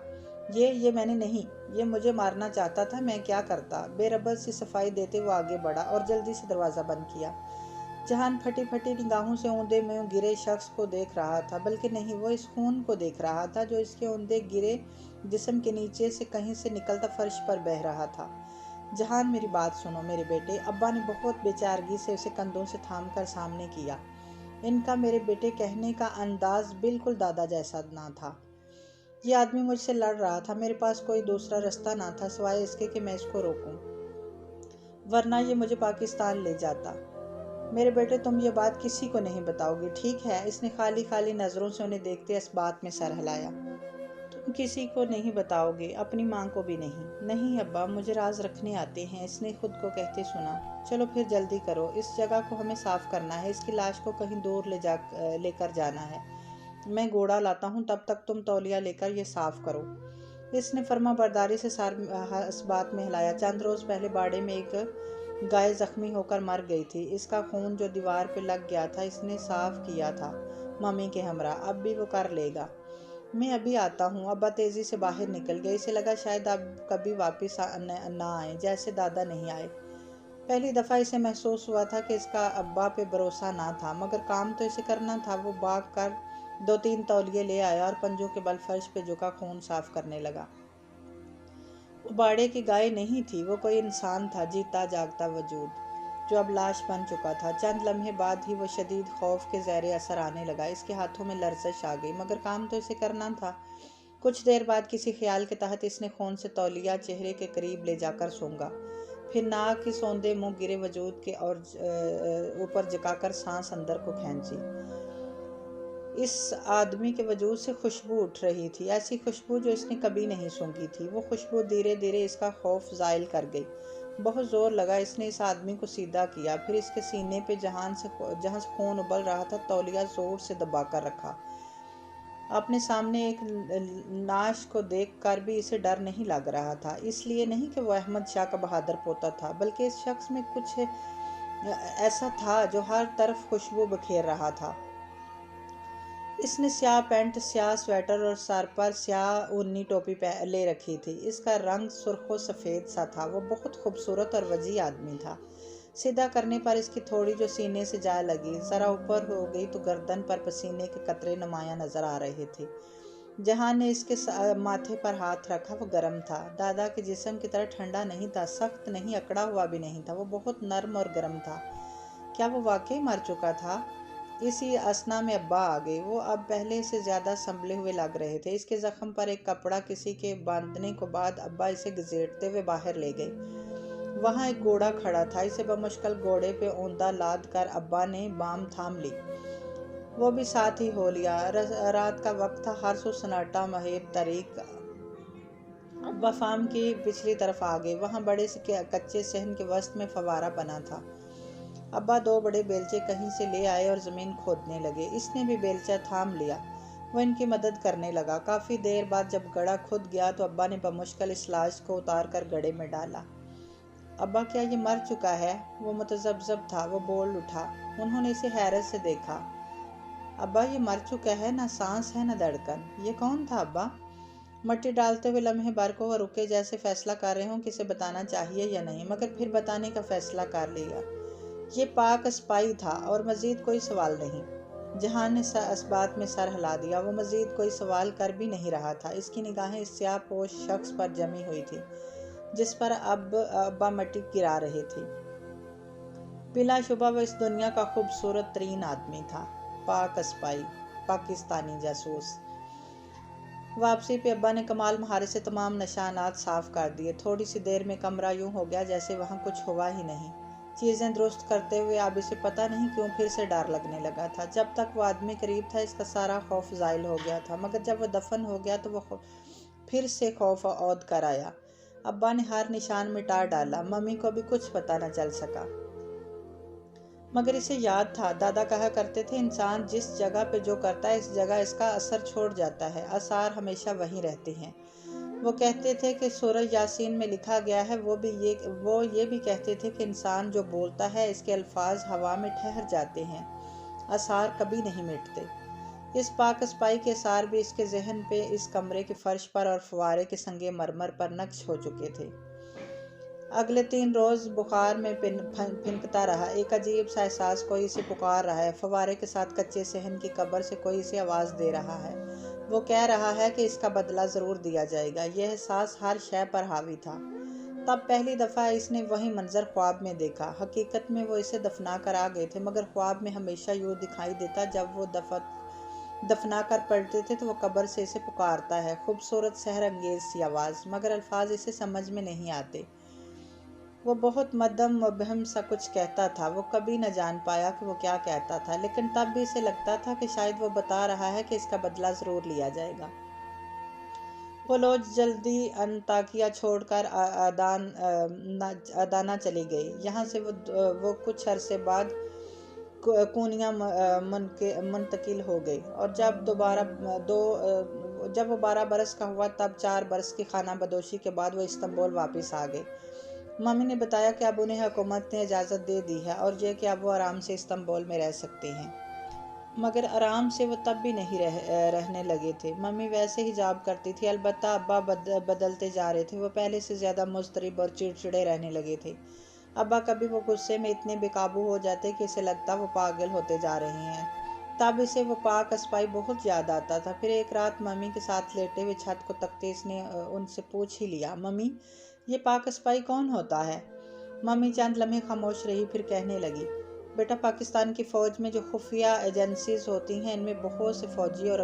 یہ میں نے نہیں، یہ مجھے مارنا چاہتا تھا، میں کیا کرتا؟ بے ربط سی صفائی دیتے وہ آگے بڑھا اور جلدی سے دروازہ بند کیا۔ جہان پھٹی پھٹی نگاہوں سے اوندے میں گرے شخص کو دیکھ رہا تھا، بلکہ نہیں، وہ اس خون کو دیکھ رہا تھا جو اس کے اوندے گرے جسم کے نیچے سے کہیں سے نکلتا فرش پر بہہ رہا تھا۔ جہان، میری بات سنو میرے بیٹے۔ ابا نے بہت بے چارگی سے اسے کندھوں سے تھام کر سامنے کیا۔ ان کا میرے بیٹے کہنے کا انداز بالکل دادا جیسا نہ تھا۔ یہ آدمی مجھ سے لڑ رہا تھا، میرے پاس کوئی دوسرا رستہ نہ تھا سوائے اس کے کہ میں اس کو روکوں، ورنہ یہ مجھے پاکستان لے جاتا۔ میرے بیٹے، تم یہ بات کسی کو نہیں بتاؤ گے، ٹھیک ہے؟ اس نے خالی خالی نظروں سے انہیں دیکھتے اس بات میں سر ہلایا۔ تم کسی کو نہیں بتاؤ گے؟ اپنی ماں کو بھی نہیں؟ نہیں ابا، مجھے راز رکھنے آتے ہیں، اس نے خود کو کہتے سنا۔ چلو پھر جلدی کرو، اس جگہ کو ہمیں صاف کرنا ہے، اس کی لاش کو کہیں دور لے کر جانا ہے۔ میں گھوڑا لاتا ہوں، تب تک تم تولیہ لے کر یہ صاف کرو۔ اس نے فرما برداری سے سر اس بات میں ہلایا۔ چند روز پہلے باڑے میں ایک گائے زخمی ہو کر مر گئی تھی، اس کا خون جو دیوار پہ لگ گیا تھا اس نے صاف کیا تھا ممی کے ہمراہ، اب بھی وہ کر لے گا۔ میں ابھی آتا ہوں۔ ابا تیزی سے باہر نکل گئے، اسے لگا شاید اب کبھی واپس نہ آئیں، جیسے دادا نہیں آئے۔ پہلی دفعہ اسے محسوس ہوا تھا کہ اس کا ابا پہ بھروسہ نہ تھا، مگر کام تو اسے کرنا تھا۔ وہ بھاگ کر 2-3 تولیے لے آیا اور پنجوں کے بل فرش پہ جھکا خون صاف کرنے لگا۔ وہ باڑے کی گائے نہیں تھی، وہ کوئی انسان تھا، جیتا جاگتا وجود جو اب لاش بن چکا تھا۔ چند لمحے بعد ہی وہ شدید خوف کے زیر اثر آنے لگا، اس کے ہاتھوں میں لرزش آ گئی، مگر کام تو اسے کرنا تھا۔ کچھ دیر بعد کسی خیال کے تحت اس نے خون سے تولیہ چہرے کے قریب لے جا کر سونگا، پھر ناک کی سوندیں منہ گرے وجود کے اور اوپر جھکا کر سانس اندر کو کھینچی۔ اس آدمی کے وجود سے خوشبو اٹھ رہی تھی، ایسی خوشبو جو اس نے کبھی نہیں سونگھی تھی۔ وہ خوشبو دھیرے دھیرے اس کا خوف زائل کر گئی۔ بہت زور لگا، اس نے اس آدمی کو سیدھا کیا، پھر اس کے سینے پہ جہاں سے خون ابل رہا تھا تولیہ زور سے دبا کر رکھا۔ اپنے سامنے ایک لاش کو دیکھ کر بھی اسے ڈر نہیں لگ رہا تھا، اس لیے نہیں کہ وہ احمد شاہ کا بہادر پوتا تھا، بلکہ اس شخص میں کچھ ایسا تھا جو ہر طرف خوشبو بکھیر رہا تھا۔ اس نے سیاہ پینٹ، سیاہ سویٹر اور سر پر سیاہ اونی ٹوپی لے رکھی تھی۔ اس کا رنگ سرخ و سفید سا تھا۔ وہ بہت خوبصورت اور وجیح آدمی تھا۔ سیدھا کرنے پر اس کی تھوڑی جو سینے سے جا لگی ذرا اوپر ہو گئی تو گردن پر پسینے کے قطرے نمایاں نظر آ رہے تھے۔ جہاں نے اس کے ماتھے پر ہاتھ رکھا وہ گرم تھا، دادا کے جسم کی طرح ٹھنڈا نہیں تھا، سخت نہیں، اکڑا ہوا بھی نہیں تھا، وہ بہت نرم اور گرم تھا۔ کیا وہ واقعی مر چکا تھا؟ اسی اثنا میں ابا آ گئے۔ وہ اب پہلے سے زیادہ سنبھلے ہوئے لگ رہے تھے۔ اس کے زخم پر ایک کپڑا کسی کے باندھنے کے بعد ابا اسے گھسیٹتے ہوئے باہر لے گئے۔ وہاں ایک گھوڑا کھڑا تھا، اسے بمشکل گھوڑے پہ اوندا لاد کر ابا نے بام تھام لی۔ وہ بھی ساتھ ہی ہو لیا۔ رات کا وقت تھا، ہر سو سناٹا مہیب طریق۔ ابا فارم کی پچھلی طرف آ گئے، وہاں بڑے سے کچے صحن کے وسط میں فوارہ بنا تھا۔ ابا 2 بڑے بیلچے کہیں سے لے آئے اور زمین کھودنے لگے۔ اس نے بھی بیلچہ تھام لیا، وہ ان کی مدد کرنے لگا۔ کافی دیر بعد جب گڑھا کھد گیا تو ابا نے بمشکل اس لاش کو اتار کر گڑھے میں ڈالا۔ ابا کیا یہ مر چکا ہے؟ وہ متذبذب تھا، وہ بول اٹھا۔ انہوں نے اسے حیرت سے دیکھا۔ ابا یہ مر چکا ہے، نہ سانس ہے نہ دھڑکن۔ یہ کون تھا ابا؟ مٹی ڈالتے ہوئے لمحے بھر کو وہ رکے، جیسے فیصلہ کر رہے ہوں کہ اسے بتانا چاہیے یا نہیں، مگر پھر بتانے کا فیصلہ کر لیا۔ یہ پاک اسپائی تھا اور مزید کوئی سوال نہیں۔ جہان نے اس بات میں سر ہلا دیا، وہ مزید کوئی سوال کر بھی نہیں رہا تھا۔ اس کی نگاہیں اس سیاہ پوش شخص پر جمی ہوئی تھی جس پر ابا مٹی گرا رہے تھے۔ بلا شبہ وہ اس دنیا کا خوبصورت ترین آدمی تھا۔ پاک اسپائی، پاکستانی جاسوس۔ واپسی پہ ابا نے کمال مہارت سے تمام نشانات صاف کر دیے۔ تھوڑی سی دیر میں کمرہ یوں ہو گیا جیسے وہاں کچھ ہوا ہی نہیں۔ چیزیں درست کرتے ہوئے اب اسے پتہ نہیں کیوں پھر سے ڈر لگنے لگا تھا۔ جب تک وہ آدمی قریب تھا اس کا سارا خوف زائل ہو گیا تھا، مگر جب وہ دفن ہو گیا تو وہ پھر سے خوف عود کر آیا۔ ابا نے ہر نشان مٹا ڈالا، ممی کو بھی کچھ پتہ نہ چل سکا۔ مگر اسے یاد تھا، دادا کہا کرتے تھے انسان جس جگہ پہ جو کرتا ہے اس جگہ اس کا اثر چھوڑ جاتا ہے، آثار ہمیشہ وہیں رہتے ہیں۔ وہ کہتے تھے کہ سورہ یاسین میں لکھا گیا ہے، وہ یہ بھی کہتے تھے کہ انسان جو بولتا ہے اس کے الفاظ ہوا میں ٹھہر جاتے ہیں، آثار کبھی نہیں مٹتے۔ اس پاک اسپائی کے آثار بھی اس کے ذہن پہ، اس کمرے کے فرش پر اور فوارے کے سنگ مرمر پر نقش ہو چکے تھے۔ اگلے 3 روز بخار میں پھنکتا رہا، ایک عجیب سا احساس، کوئی اسے پکار رہا ہے، فوارے کے ساتھ کچے صحن کی قبر سے کوئی اسے آواز دے رہا ہے، وہ کہہ رہا ہے کہ اس کا بدلہ ضرور دیا جائے گا۔ یہ احساس ہر شے پر حاوی تھا۔ تب پہلی دفعہ اس نے وہی منظر خواب میں دیکھا۔ حقیقت میں وہ اسے دفنا کر آ گئے تھے، مگر خواب میں ہمیشہ یوں دکھائی دیتا جب وہ دفنا کر پلٹتے تھے تو وہ قبر سے اسے پکارتا ہے، خوبصورت سحر انگیز سی آواز، مگر الفاظ اسے سمجھ میں نہیں آتے۔ وہ بہت مدھم مبہم سا کچھ کہتا تھا، وہ کبھی نہ جان پایا کہ وہ کیا کہتا تھا، لیکن تب بھی اسے لگتا تھا کہ شاید وہ بتا رہا ہے کہ اس کا بدلہ ضرور لیا جائے گا۔ وہ لوج جلدی انطاکیہ چھوڑ کر ادانا چلی گئی۔ یہاں سے وہ کچھ عرصے بعد کونیا منتقل ہو گئی، اور جب وہ 12 برس کا ہوا تب 4 برس کی خانہ بدوشی کے بعد وہ استنبول واپس آ گئے۔ ممی نے بتایا کہ اب انہیں حکومت نے اجازت دے دی ہے اور یہ کہ اب وہ آرام سے استنبول میں رہ سکتے ہیں۔ मगर आराम से वो तब भी नहीं रहने लगे थे। मम्मी वैसे ही जाब करती थी, अलबत्ता अब्बा बदलते जा रहे थे। वो पहले से ज़्यादा मुस्तरिब और चिड़चिड़े रहने लगे थे। अब्बा कभी वो गुस्से में इतने बेकाबू हो जाते कि इसे लगता वो पागल होते जा रहे हैं। तब इसे वो पाक अस्पाई बहुत याद आता था। फिर एक रात मम्मी के साथ लेटे हुए छत को तकते इसने उनसे पूछ ही लिया, मम्मी ये पाक अस्पाई कौन होता है? मम्मी चंद लम्हे खामोश रही, फिर कहने लगी, बेटा पाकिस्तान की फ़ौज में जो खुफिया एजेंसीज होती हैं, इनमें बहुत से फ़ौजी और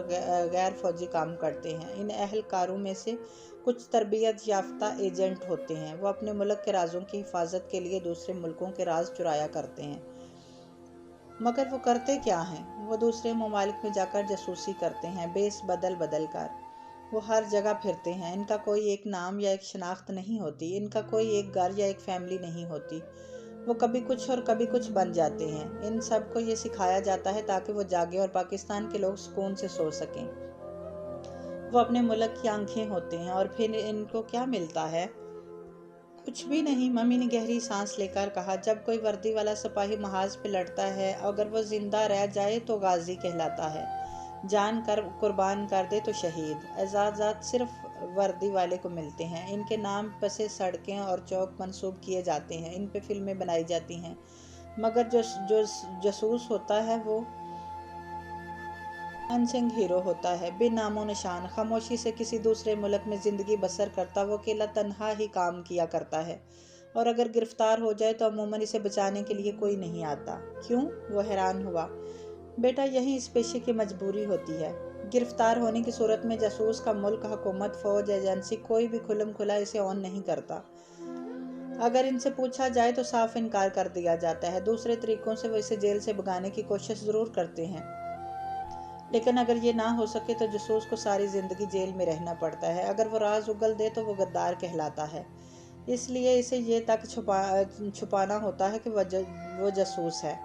गैर फ़ौजी काम करते हैं। इन अहलकारों में से कुछ तरबियत याफ्ता एजेंट होते हैं। वो अपने मुल्क के राजों की हिफाजत के लिए दूसरे मुल्कों के राज चुराया करते हैं। मगर वो करते क्या हैं? वो दूसरे ममालिक में जाकर जासूसी करते हैं, बेस बदल बदल कर। वो हर जगह फिरते हैं। इनका कोई एक नाम या एक शनाख्त नहीं होती। इनका कोई एक घर या एक फैमिली नहीं होती। वो कभी कुछ और कभी कुछ बन जाते हैं। इन सब को ये सिखाया जाता है ताकि वो जागे और पाकिस्तान के लोग सुकून से सो सकें। वो अपने मुल्क की आंखें होते हैं। और फिर इनको क्या मिलता है? कुछ भी नहीं, मम्मी ने गहरी सांस लेकर कहा। जब कोई वर्दी वाला सिपाही महाज पे लड़ता है, अगर वो जिंदा रह जाए तो गाजी कहलाता है, जान कर कुर्बान कर दे तो शहीद। एजाज़ात सिर्फ वर्दी वाले को मिलते हैं। इनके नाम पर से सड़कें और चौक मंसूब किए जाते हैं, इन पे फिल्में बनाई जाती हैं। मगर जो जासूस होता है वो अनसंग हीरो होता है, बेनामो निशान, खामोशी से किसी दूसरे मुल्क में ज़िंदगी बसर करता। वो अकेला तन्हा ही काम किया करता है, और अगर गिरफ्तार हो जाए तो अमूमन इसे बचाने के लिए कोई नहीं आता। क्यों? वो हैरान हुआ। बेटा यही इस पेशे की मजबूरी होती है। गिरफ्तार होने की सूरत में जासूस का मुल्क, हुकूमत, फौज, एजेंसी कोई भी खुलम खुला इसे ऑन नहीं करता। अगर इनसे पूछा जाए तो साफ इनकार कर दिया जाता है। दूसरे तरीकों से वो इसे जेल से भगाने की कोशिश ज़रूर करते हैं, लेकिन अगर ये ना हो सके तो जासूस को सारी ज़िंदगी जेल में रहना पड़ता है। अगर वो राज उगल दे तो वो गद्दार कहलाता है। इसलिए इसे ये तक छुपाना होता है कि वो जासूस है,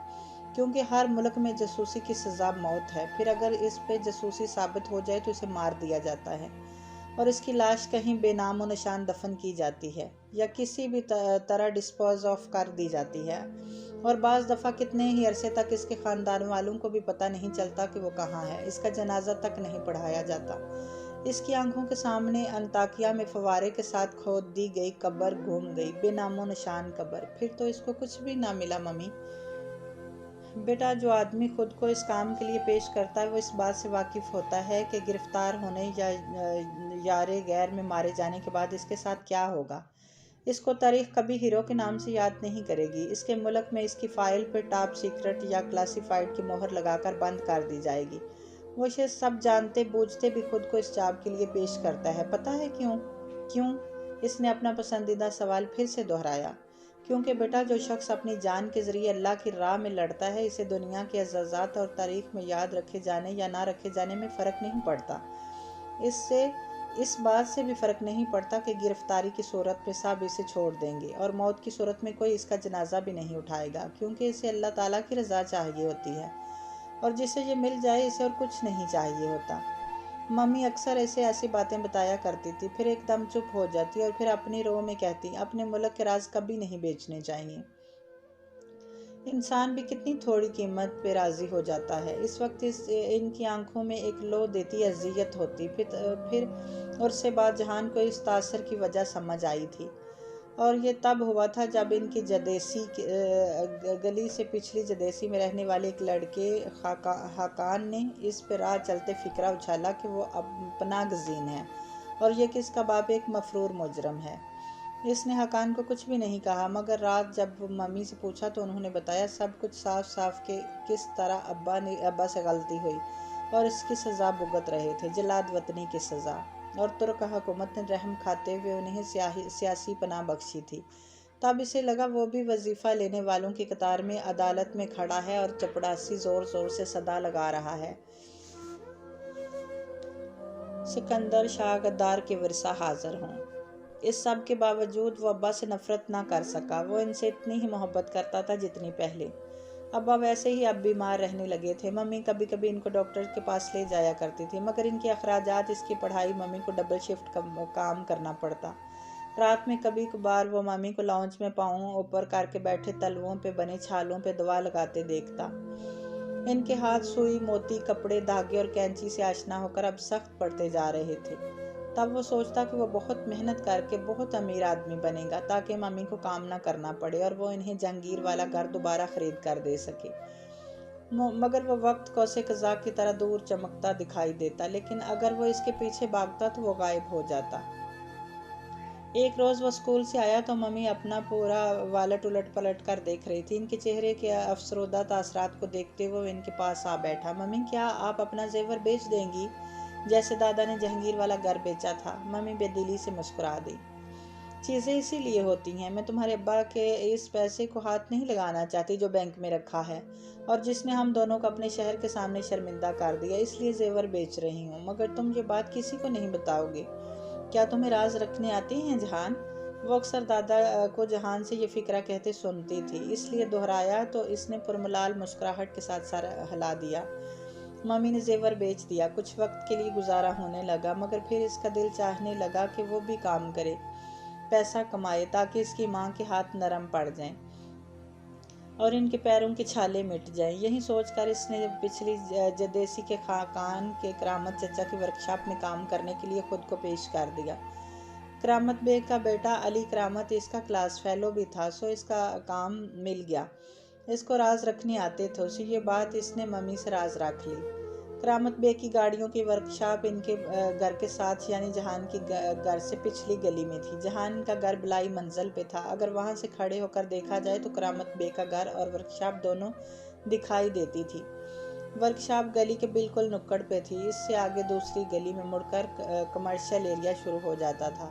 क्योंकि हर मुल्क में जासूसी की सज़ा मौत है। फिर अगर इस पे जासूसी साबित हो जाए तो इसे मार दिया जाता है और इसकी लाश कहीं बेनामो निशान दफन की जाती है या किसी भी तरह डिस्पोज ऑफ कर दी जाती है। और बाज़ दफ़ा कितने ही अरसे तक इसके ख़ानदान वालों को भी पता नहीं चलता कि वो कहाँ है। इसका जनाजा तक नहीं पढ़ाया जाता। इसकी आंखों के सामने अंताकिया में फवारे के साथ खोद दी गई कब्र घूम गई, बेनामो निशान कब्र। फिर तो इसको कुछ भी ना मिला मम्मी। बेटा जो आदमी खुद को इस काम के लिए पेश करता है वो इस बात से वाकिफ़ होता है कि गिरफ्तार होने या यारे गैर में मारे जाने के बाद इसके साथ क्या होगा। इसको तारीख कभी हीरो के नाम से याद नहीं करेगी। इसके मुल्क में इसकी फ़ाइल पर टॉप सीक्रेट या क्लासिफाइड की मोहर लगाकर बंद कर दी जाएगी। वो इसे सब जानते बूझते भी खुद को इस जॉब के लिए पेश करता है। पता है क्यों? क्यों? इसने अपना पसंदीदा सवाल फिर से दोहराया। क्योंकि बेटा जो शख्स अपनी जान के ज़रिए अल्लाह की राह में लड़ता है, इसे दुनिया के अज़ाज़ात और तारीख़ में याद रखे जाने या ना रखे जाने में फ़र्क नहीं पड़ता। इससे इस बात से भी फ़र्क नहीं पड़ता कि गिरफ्तारी की सूरत में सब इसे छोड़ देंगे और मौत की सूरत में कोई इसका जनाजा भी नहीं उठाएगा, क्योंकि इसे अल्लाह ताला की रज़ा चाहिए होती है और जिसे ये मिल जाए इसे और कुछ नहीं चाहिए होता। मम्मी अक्सर ऐसी बातें बताया करती थी, फिर एकदम चुप हो जाती और फिर अपनी रो में कहती, अपने मुल्क के राज कभी नहीं बेचने चाहिए। इंसान भी कितनी थोड़ी कीमत पे राज़ी हो जाता है। इस वक्त इनकी आंखों में एक लो देती अजियत होती। फिर और से बाद जहान को इस तासर की वजह समझ आई थी, और ये तब हुआ था जब इनकी जदेसी गली से पिछली जदेसी में रहने वाले एक लड़के हाकान ने इस पर राह चलते फिक्रा उछाला कि वो अपना गजीन है और ये कि इसका बाप एक मफरूर मुजरम है। इसने हकान को कुछ भी नहीं कहा, मगर रात जब मम्मी से पूछा तो उन्होंने बताया सब कुछ साफ साफ कि किस तरह अब्बा से गलती हुई और इसकी सज़ा भुगत रहे थे, जलाद वतनी की सज़ा। और तुर्क हुकूमत ने रहम खाते हुए उन्हें सियासी पनाह बख्शी थी। तब इसे लगा वो भी वजीफ़ा लेने वालों की कतार में अदालत में खड़ा है और चपड़ासी ज़ोर ज़ोर से सदा लगा रहा है, सिकंदर शाह गद्दार के वर्षा हाजिर हों। इस सब के बावजूद वो अब्बा से नफ़रत ना कर सका। वो इनसे इतनी ही मोहब्बत करता था जितनी पहले। अब्बा वैसे ही अब बीमार रहने लगे थे। मम्मी कभी कभी इनको डॉक्टर के पास ले जाया करती थी, मगर इनके अखराजात, इसकी पढ़ाई, मम्मी को डबल शिफ्ट काम करना पड़ता। रात में कभी कभार वो मम्मी को लाउंज में पाँव ऊपर करके बैठे तलवों पे बने छालों पे दवा लगाते देखता। ان کے ہاتھ سوئی، موتی، کپڑے، دھاگے اور کینچی سے آشنا ہو کر اب سخت پڑتے جا رہے تھے۔ تب وہ سوچتا کہ وہ بہت محنت کر کے بہت امیر آدمی بنے گا تاکہ ممی کو کام نہ کرنا پڑے اور وہ انہیں جہانگیر والا گھر دوبارہ خرید کر دے سکے۔ مگر وہ وقت کوسے قزاق کی طرح دور چمکتا دکھائی دیتا، لیکن اگر وہ اس کے پیچھے بھاگتا تو وہ غائب ہو جاتا۔ ایک روز وہ اسکول سے آیا تو ممی اپنا پورا والٹ الٹ پلٹ کر دیکھ رہی تھی۔ ان کے چہرے کے افسردہ تاثرات کو دیکھتے ہوئے وہ ان کے پاس آ بیٹھا۔ ممی، کیا آپ اپنا زیور بیچ دیں گی جیسے دادا نے جہانگیر والا گھر بیچا تھا؟ ممی بے دلی سے مسکرا دی۔ چیزیں اسی لیے ہوتی ہیں، میں تمہارے ابا کے اس پیسے کو ہاتھ نہیں لگانا چاہتی جو بینک میں رکھا ہے اور جس نے ہم دونوں کو اپنے شہر کے سامنے شرمندہ کر دیا، اس لیے زیور بیچ رہی ہوں۔ مگر تم یہ بات کسی کو نہیں بتاؤ گے؟ کیا تمہیں راز رکھنے آتے ہیں جہان؟ وہ اکثر دادا کو جہان سے یہ فقرہ کہتے سنتی تھی، اس لیے دہرایا تو اس نے پرملال مسکراہٹ کے ساتھ سر ہلا دیا۔ ممی نے زیور بیچ دیا۔ کچھ وقت کے لیے گزارا ہونے لگا، مگر پھر اس کا دل چاہنے لگا کہ وہ بھی کام کرے، پیسہ کمائے تاکہ اس کی ماں کے ہاتھ نرم پڑ جائیں اور ان کے پیروں کے چھالے مٹ جائیں۔ یہی سوچ کر اس نے پچھلی جدیسی کے خاقان کے کرامت چچا کی ورکشاپ میں کام کرنے کے لیے خود کو پیش کر دیا۔ کرامت بیگ کا بیٹا علی کرامت اس کا کلاس فیلو بھی تھا، سو اس کا کام مل گیا۔ اس کو راز رکھنے آتے تھے، اسے یہ بات اس نے ممی سے راز رکھ لی۔ کرامت بیگ کی گاڑیوں کی ورکشاپ ان کے گھر کے ساتھ یعنی جہان کی گھر سے پچھلی گلی میں تھی۔ جہان کا گھر بلائی منزل پہ تھا، اگر وہاں سے کھڑے ہو کر دیکھا جائے تو کرامت بیگ کا گھر اور ورکشاپ دونوں دکھائی دیتی تھی۔ ورکشاپ گلی کے بالکل نکڑ پہ تھی، اس سے آگے دوسری گلی میں مڑ کر کمرشل ایریا شروع ہو جاتا تھا۔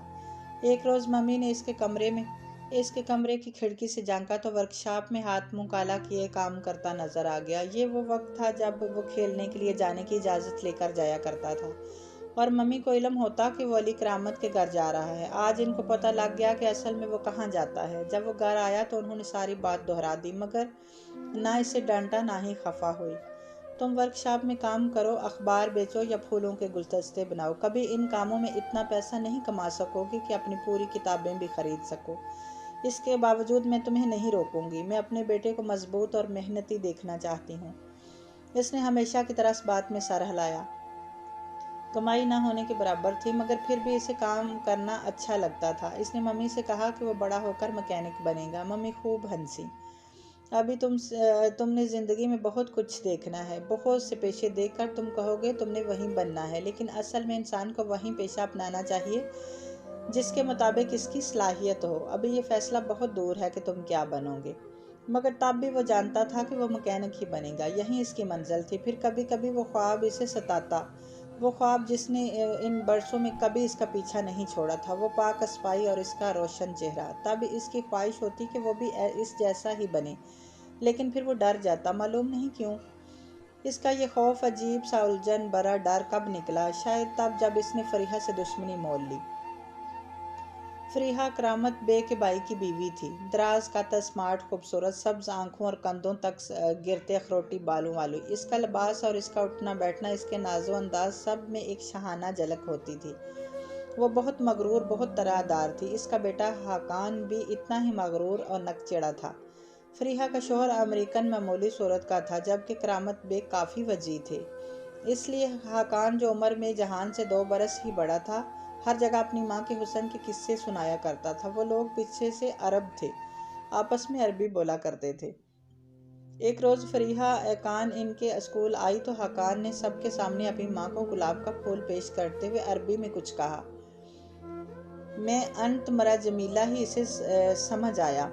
ایک روز ممی نے اس کے کمرے کی کھڑکی سے جھانکا تو ورکشاپ میں ہاتھ منہ کالا کیے کام کرتا نظر آ گیا۔ یہ وہ وقت تھا جب وہ کھیلنے کے لیے جانے کی اجازت لے کر جایا کرتا تھا اور ممی کو علم ہوتا کہ وہ علی کرامت کے گھر جا رہا ہے۔ آج ان کو پتہ لگ گیا کہ اصل میں وہ کہاں جاتا ہے۔ جب وہ گھر آیا تو انہوں نے ساری بات دہرا دی، مگر نہ اسے ڈانٹا نہ ہی خفا ہوئی۔ تم ورکشاپ میں کام کرو، اخبار بیچو یا پھولوں کے گلدستے بناؤ، کبھی ان کاموں میں اتنا پیسہ نہیں کما سکو گے کہ اپنی پوری کتابیں بھی خرید سکو۔ اس کے باوجود میں تمہیں نہیں روکوں گی، میں اپنے بیٹے کو مضبوط اور محنتی دیکھنا چاہتی ہوں۔ اس نے ہمیشہ کی طرح اس بات میں سر ہلایا۔ کمائی نہ ہونے کے برابر تھی، مگر پھر بھی اسے کام کرنا اچھا لگتا تھا۔ اس نے ممی سے کہا کہ وہ بڑا ہو کر مکینک بنے گا۔ ممی خوب ہنسی۔ ابھی تم نے زندگی میں بہت کچھ دیکھنا ہے، بہت سے پیشے دیکھ کر تم کہو گے تم نے وہیں بننا ہے، لیکن اصل میں انسان کو وہیں پیشہ اپنانا چاہیے جس کے مطابق اس کی صلاحیت ہو۔ ابھی یہ فیصلہ بہت دور ہے کہ تم کیا بنو گے، مگر تب بھی وہ جانتا تھا کہ وہ مکینک ہی بنے گا، یہیں اس کی منزل تھی۔ پھر کبھی کبھی وہ خواب اسے ستاتا، وہ خواب جس نے ان برسوں میں کبھی اس کا پیچھا نہیں چھوڑا تھا، وہ پاک صفائی اور اس کا روشن چہرہ۔ تب اس کی خواہش ہوتی کہ وہ بھی اس جیسا ہی بنے، لیکن پھر وہ ڈر جاتا، معلوم نہیں کیوں۔ اس کا یہ خوف، عجیب سا الجھن بھرا ڈر کب نکلا؟ شاید تب جب اس نے فریحہ سے دشمنی مول لی۔ فریحہ کرامت بیگ کے بھائی کی بیوی تھی، دراز قد، اسمارٹ، خوبصورت، سبز آنکھوں اور کندھوں تک گرتے اخروٹی بالوں والی۔ اس کا لباس اور اس کا اٹھنا بیٹھنا، اس کے ناز و انداز، سب میں ایک شاہانہ جھلک ہوتی تھی۔ وہ بہت مغرور، بہت طرح دار تھی۔ اس کا بیٹا حاقان بھی اتنا ہی مغرور اور نکچیڑا تھا۔ فریحہ کا شوہر امریکن معمولی صورت کا تھا، جبکہ کرامت بیگ کافی وجیح تھے۔ اس لیے حاقان، جو عمر میں جہان سے 2 برس ہی بڑا تھا، ہر جگہ اپنی ماں کے حسن کے قصے سنایا کرتا تھا۔ وہ لوگ پیچھے سے عرب تھے، آپس میں عربی بولا کرتے تھے۔ ایک روز فریحہ ایقان ان کے اسکول آئی تو حاقان نے سب کے سامنے اپنی ماں کو گلاب کا پھول پیش کرتے ہوئے عربی میں کچھ کہا۔ میں انت مرا جمیلہ ہی اسے سمجھ آیا۔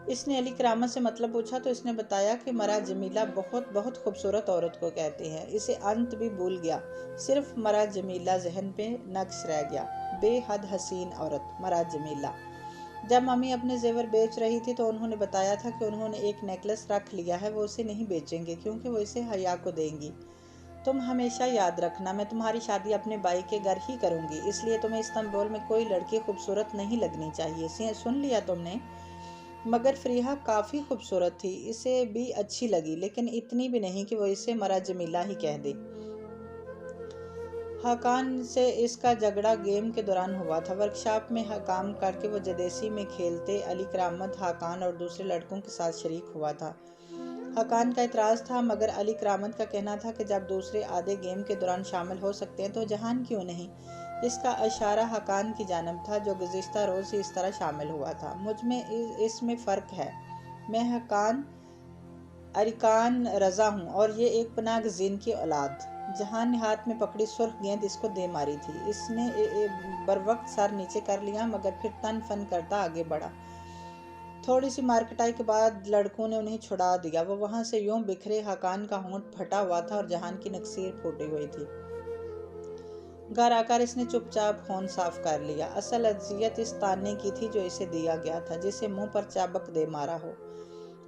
اس نے علی کرامت سے مطلب پوچھا تو اس نے بتایا کہ مرا جمیلہ بہت بہت خوبصورت عورت کو کہتے ہیں۔ اسے انت بھی بھول گیا، صرف مرا جمیلہ ذہن پہ نقش رہ گیا۔ بے حد حسین عورت، مرا جمیلہ۔ جب ممی اپنے زیور بیچ رہی تھی تو انہوں نے بتایا تھا کہ انہوں نے ایک نیکلس رکھ لیا ہے، وہ اسے نہیں بیچیں گے کیونکہ وہ اسے حیا کو دیں گی۔ تم ہمیشہ یاد رکھنا، میں تمہاری شادی اپنے بھائی کے گھر ہی کروں گی، اس لیے تمہیں استنبول میں کوئی لڑکی خوبصورت نہیں لگنی چاہیے، سن لیا تم نے؟ مگر فریحہ کافی خوبصورت تھی، اسے بھی اچھی لگی، لیکن اتنی بھی نہیں کہ وہ اسے مرا جمیلہ ہی کہہ دے۔ حاقان سے اس کا جھگڑا گیم کے دوران ہوا تھا۔ ورکشاپ میں کام کر کے وہ جدیسی میں کھیلتے علی کرامت، حاقان اور دوسرے لڑکوں کے ساتھ شریک ہوا تھا۔ حقان کا اعتراض تھا، مگر علی کرامت کا کہنا تھا کہ جب دوسرے آدھے گیم کے دوران شامل ہو سکتے ہیں تو جہان کیوں نہیں؟ اس کا اشارہ حقان کی جانب تھا، جو گزشتہ روز ہی اس طرح شامل ہوا تھا۔ مجھ میں اس میں فرق ہے، میں حقان ارکان رضا ہوں اور یہ ایک پناہ گزین کی اولاد۔ جہان نے ہاتھ میں پکڑی سرخ گیند اس کو دے ماری تھی۔ اس نے بروقت سر نیچے کر لیا، مگر پھر تن فن کرتا آگے بڑھا۔ تھوڑی سی مارکٹائی کے بعد لڑکوں نے انہیں چھڑا دیا۔ وہ وہاں سے یوں بکھرے۔ حقان کا ہونٹ پھٹا ہوا تھا اور جہان کی نکسیر پھوٹی ہوئی تھی۔ گھر آ کر اس نے چپ چاپ خون صاف کر لیا۔ اصل اذیت اس تانے کی تھی جو اسے دیا گیا تھا، جسے منہ پر چابک دے مارا ہو۔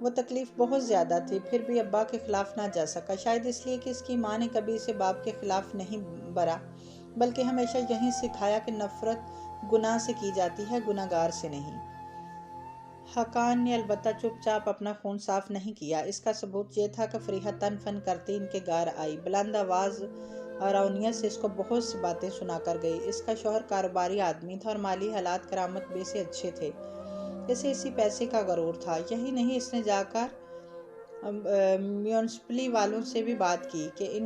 وہ تکلیف بہت زیادہ تھی، پھر بھی ابا کے خلاف نہ جا سکا، شاید اس لیے کہ اس کی ماں نے کبھی اسے باپ کے خلاف نہیں برا، بلکہ ہمیشہ یہی سکھایا کہ نفرت گناہ سے کی جاتی ہے، گناہ گار سے نہیں۔ حقان نے البتہ چپ چاپ اپنا خون صاف نہیں کیا۔ اس کا ثبوت یہ تھا کہ فریحہ تن فن کرتی ان کے گھر آئی، بلند آواز اور روانیت سے اس کو بہت سی باتیں سنا کر گئی۔ اس کا شوہر کاروباری آدمی تھا اور مالی حالات کرامت بے سے اچھے تھے۔ اسے اسی پیسے کا غرور تھا۔ یہی نہیں، اس نے جا کر میونسپلی والوں سے بھی بات کی کہ ان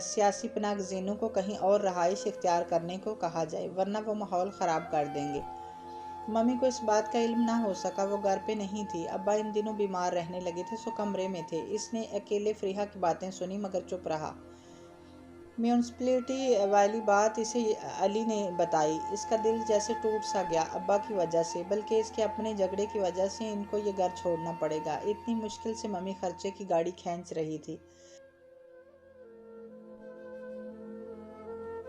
سیاسی پناہ گزینوں کو کہیں اور رہائش اختیار کرنے کو کہا جائے، ورنہ وہ ماحول خراب کر دیں گے۔ ممی کو اس بات کا علم نہ ہو سکا، وہ گھر پہ نہیں تھی۔ ابا ان دنوں بیمار رہنے لگے تھے، سو کمرے میں تھے۔ اس نے اکیلے فریحہ کی باتیں سنی، مگر چپ رہا۔ میونسپلٹی والی بات اسے علی نے بتائی۔ اس کا دل جیسے ٹوٹ سا گیا، ابا کی وجہ سے، بلکہ اس کے اپنے جھگڑے کی وجہ سے ان کو یہ گھر چھوڑنا پڑے گا۔ اتنی مشکل سے ممی خرچے کی گاڑی کھینچ رہی تھی۔